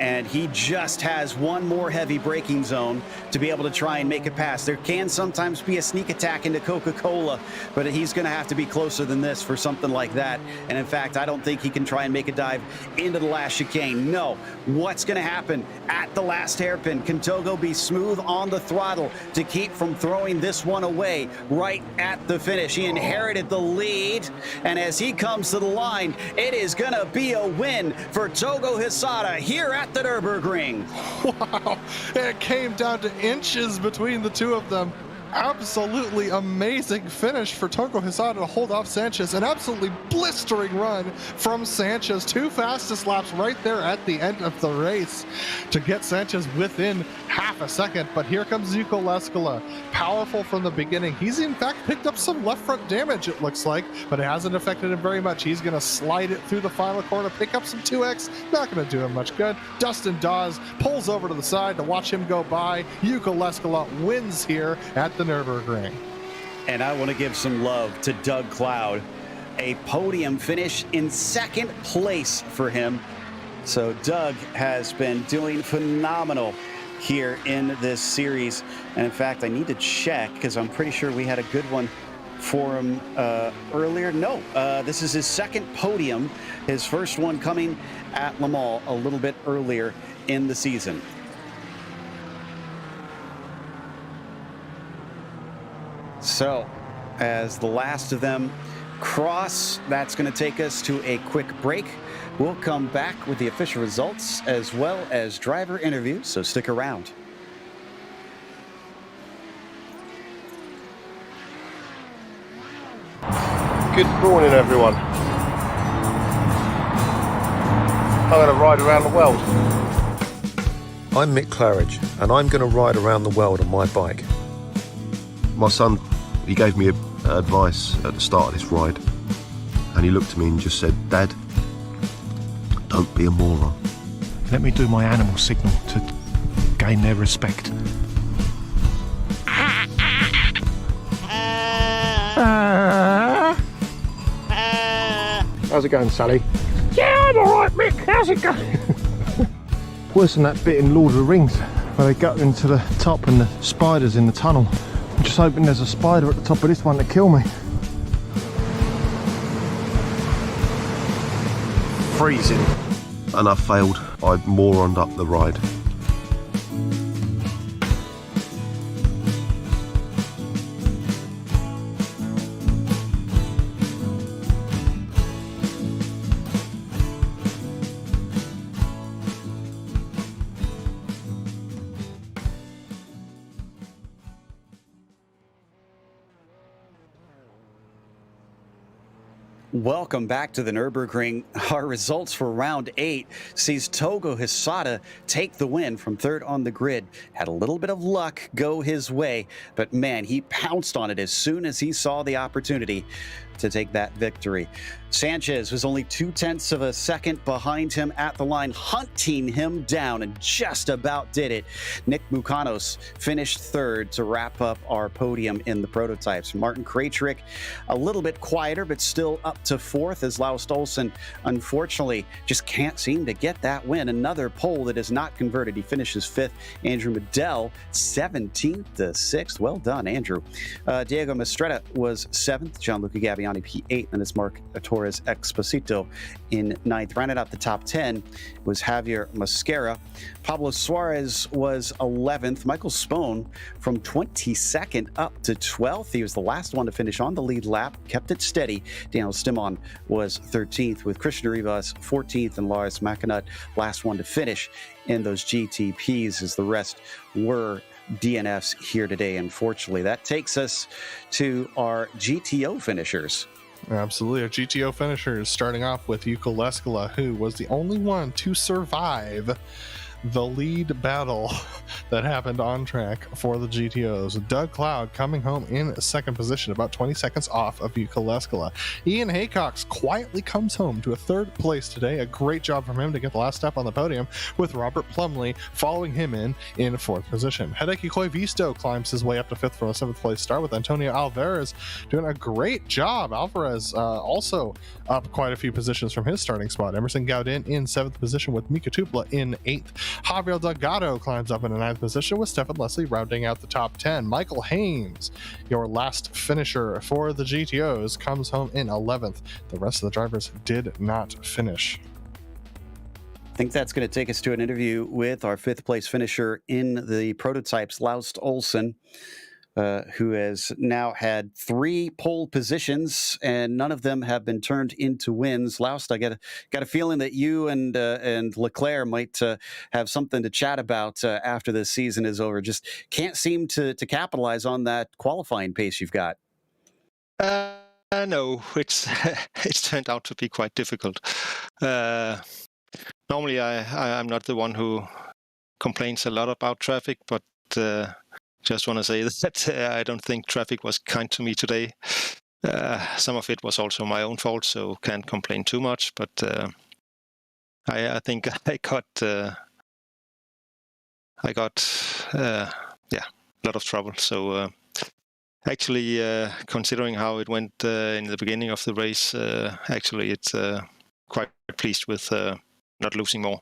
And he just has one more heavy braking zone to be able to try and make it pass. There can sometimes be a sneak attack into Coca-Cola, but he's going to have to be closer than this for something like that. And in fact, I don't think he can try and make a dive into the last chicane. No. What's going to happen at the last hairpin? Can Togo be smooth on the throttle to keep from throwing this one away right at the finish? He inherited the lead, and as he comes to the line, it is going to be a win for Togo Hisada here at the Nurburgring. Wow, it came down to inches between the two of them. Absolutely amazing finish for Togo Hisada to hold off Sanchez. An absolutely blistering run from Sanchez. 2 fastest laps right there at the end of the race to get Sanchez within half a second. But here comes Zuko Leskala. Powerful from the beginning. He's in fact picked up some left front damage, it looks like, but it hasn't affected him very much. He's going to slide it through the final corner, pick up some 2X. Not going to do him much good. Dustin Dawes pulls over to the side to watch him go by. Yuko Leskala wins here at the Nurburgring. And I want to give some love to Doug Cloud. A podium finish in second place for him. So Doug has been doing phenomenal here in this series. And in fact, I need to check because I'm pretty sure we had a good one for him earlier. No, this is his second podium. His first one coming at Le Mans a little bit earlier in the season. So, as the last of them cross, that's going to take us to a quick break. We'll come back with the official results as well as driver interviews, so stick around. Good morning, everyone. I'm going to ride around the world. I'm Mick Claridge, and I'm going to ride around the world on my bike. My son, he gave me advice at the start of this ride, and he looked at me and just said, "Dad, don't be a moron." Let me do my animal signal to gain their respect. How's it going, Sally? Yeah, I'm alright, Mick. How's it going? Worse than that bit in Lord of the Rings where they got into the top and the spiders in the tunnel. I'm just hoping there's a spider at the top of this one to kill me. Freezing. And I failed. I moroned up the ride. Welcome back to the Nurburgring. Our results for round 8 sees Togo Hisada take the win from third on the grid. Had a little bit of luck go his way, but man, he pounced on it as soon as he saw the opportunity to take that victory. Sanchez was only 0.2 of a second behind him at the line, hunting him down, and just about did it. Nick Mukanos finished third to wrap up our podium in the prototypes. Martin Krejcik, a little bit quieter, but still up to fourth, as Laust Olsen, unfortunately, just can't seem to get that win. Another pole that is not converted. He finishes fifth. Andrew Medell, 17th to 6th. Well done, Andrew. Diego Mistretta was 7th. Gianluca Gabbiani, P8, and it's Mark Torres Exposito in 9th. Rounded out the top 10 was Javier Mascara. Pablo Suarez was 11th. Michael Spohn from 22nd up to 12th. He was the last one to finish on the lead lap, kept it steady. Daniel Stimon was 13th, with Christian Rivas 14th, and Lars Macanut last one to finish in those GTPs, as the rest were DNFs here today, unfortunately. That takes us to our GTO finishers. Absolutely. Our GTO finishers, starting off with Yuko Leskala, who was the only one to survive the lead battle that happened on track for the GTOs. Doug Cloud coming home in second position, about 20 seconds off of Yuka Leskala. Ian Haycox quietly comes home to a third place today. A great job from him to get the last step on the podium, with Robert Plumley following him in fourth position. Hideki Koivisto climbs his way up to fifth from a seventh place start, with Antonio Alvarez doing a great job. Alvarez also up quite a few positions from his starting spot. Emerson Gaudin in seventh position, with Mika Tupla in eighth. Javier Delgado climbs up in a ninth position, with Stefan Leslie rounding out the top 10. Michael Haynes, your last finisher for the GTOs, comes home in 11th. The rest of the drivers did not finish. I think that's going to take us to an interview with our fifth place finisher in the prototypes, Laust Olsen, who has now had 3 pole positions, and none of them have been turned into wins. Laust, I got a feeling that you and Leclerc might have something to chat about after this season is over. Just can't seem to capitalize on that qualifying pace you've got. No, it's it's turned out to be quite difficult. Normally, I'm not the one who complains a lot about traffic, but just want to say that I don't think traffic was kind to me today. Some of it was also my own fault, so can't complain too much. But I think I got a lot of trouble. So actually, considering how it went in the beginning of the race, actually it's quite pleased with not losing more.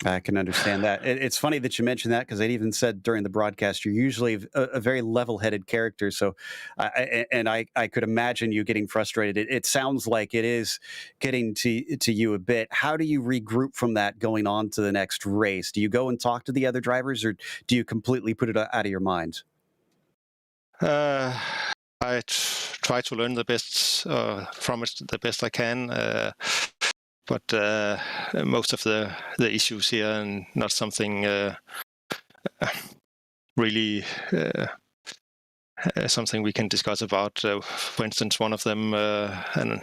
I can understand that. It's funny that you mentioned that, because I even said during the broadcast, you're usually a very level-headed character. So, I could imagine you getting frustrated. It sounds like it is getting to you a bit. How do you regroup from that going on to the next race? Do you go and talk to the other drivers, or do you completely put it out of your mind? I try to learn the best from it, the best I can. But most of the issues here, and not something really something we can discuss about. For instance, one of them, an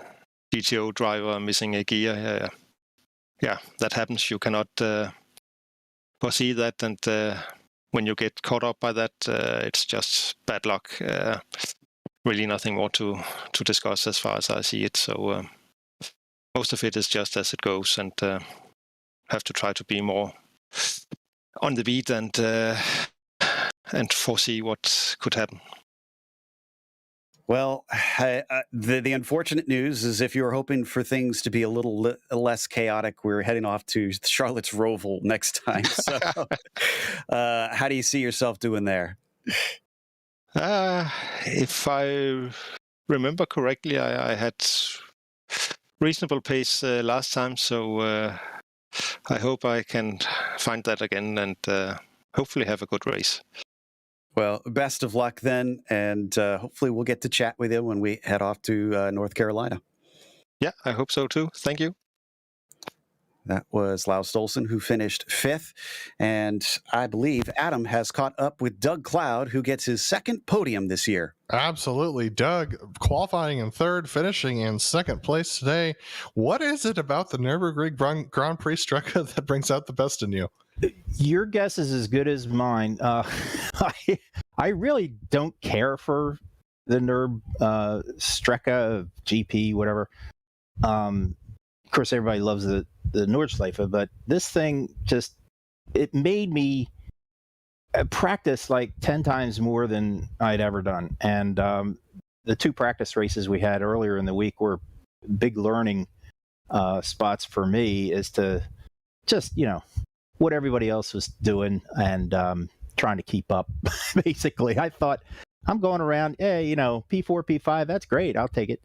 GTO driver missing a gear. Yeah, that happens. You cannot foresee that, and when you get caught up by that, it's just bad luck. Really nothing more to discuss as far as I see it. So most of it is just as it goes, and have to try to be more on the beat and foresee what could happen. Well, the unfortunate news is, if you were hoping for things to be a little less chaotic, we're heading off to Charlotte's Roval next time. So, how do you see yourself doing there? If I remember correctly, I had reasonable pace last time, so I hope I can find that again and hopefully have a good race. Well, best of luck then, and hopefully we'll get to chat with you when we head off to North Carolina. Yeah, I hope so too. Thank you. That was Lau Stolzen, who finished 5th. And I believe Adam has caught up with Doug Cloud, who gets his second podium this year. Absolutely. Doug qualifying in 3rd, finishing in 2nd place today. What is it about the Nurburgring Grand Prix Strecke that brings out the best in you? Your guess is as good as mine. I really don't care for the Strecke, GP, whatever. Of course, everybody loves the Nordschleife, but this thing just, it made me practice like 10 times more than I'd ever done. And the 2 practice races we had earlier in the week were big learning spots for me, is to just, what everybody else was doing and trying to keep up, basically. I thought, I'm going around, hey, P4, P5, that's great, I'll take it.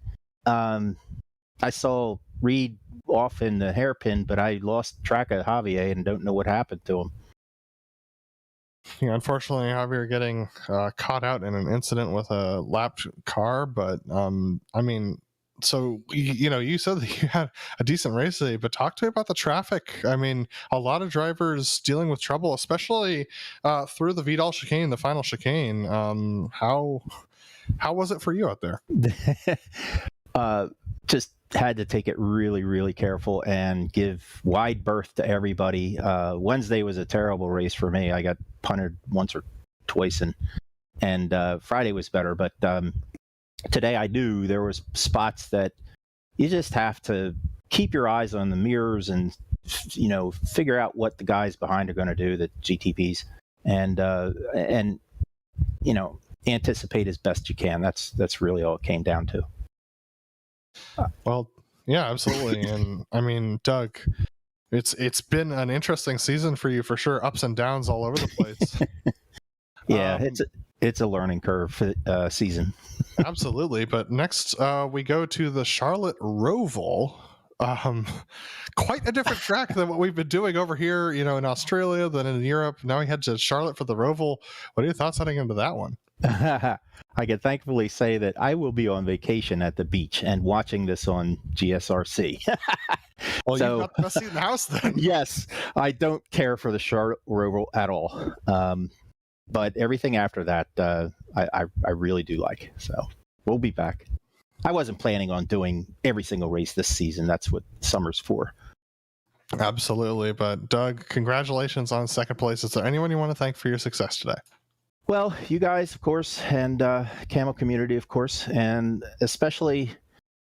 I saw Reed off in the hairpin, but I lost track of Javier and don't know what happened to him. Yeah, unfortunately, Javier getting caught out in an incident with a lapped car, but so you said that you had a decent race today, but talk to me about the traffic. I mean, a lot of drivers dealing with trouble, especially through the Vidal chicane, the final chicane. How was it for you out there? Just had to take it really, really careful and give wide berth to everybody. Wednesday was a terrible race for me. I got punted once or twice, and Friday was better. But today I knew there was spots that you just have to keep your eyes on the mirrors and figure out what the guys behind are going to do, the GTPs, and anticipate as best you can. That's really all it came down to. Well, yeah, absolutely. And I mean, Doug, it's been an interesting season for you for sure, ups and downs all over the place. Yeah, it's a learning curve season. Absolutely. But next we go to the Charlotte Roval. Quite a different track than what we've been doing over here, in Australia, than in Europe. Now we head to Charlotte for the Roval. What are your thoughts heading into that one? I can thankfully say that I will be on vacation at the beach and watching this on GSRC. Well, you've got the best seat in the house then. Yes, I don't care for the Charlotte Roval at all. But everything after that, I really do like. So we'll be back. I wasn't planning on doing every single race this season. That's what summer's for. Absolutely. But Doug, congratulations on 2nd place. Is there anyone you want to thank for your success today? Well, you guys, of course, and Camel community, of course, and especially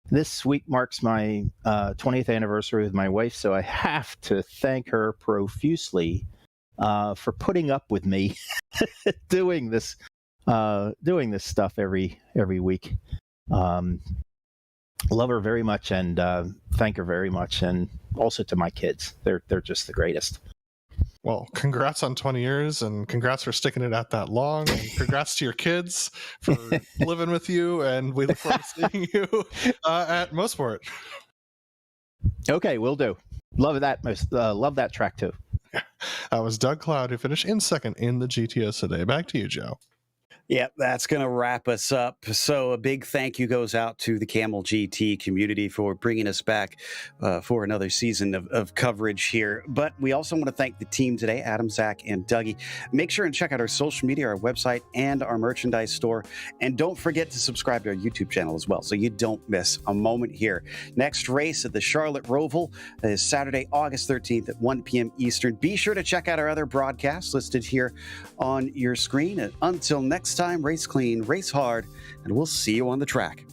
this week marks my 20th anniversary with my wife, so I have to thank her profusely for putting up with me doing this stuff every week. Love her very much and thank her very much, and also to my kids. They're just the greatest. Well, congrats on 20 years, and congrats for sticking it out that long, and congrats to your kids for living with you, and we look forward to seeing you at Mosport. Okay, will do. Love that track too. That was Doug Cloud, who finished in 2nd in the GTS today. Back to you, Joe. Yep, that's going to wrap us up. So a big thank you goes out to the Camel GT community for bringing us back for another season of coverage here. But we also want to thank the team today, Adam, Zach, and Dougie. Make sure and check out our social media, our website, and our merchandise store. And don't forget to subscribe to our YouTube channel as well, so you don't miss a moment here. Next race at the Charlotte Roval is Saturday, August 13th at 1 p.m. Eastern. Be sure to check out our other broadcasts listed here on your screen. And until next time, race clean, race hard, and we'll see you on the track.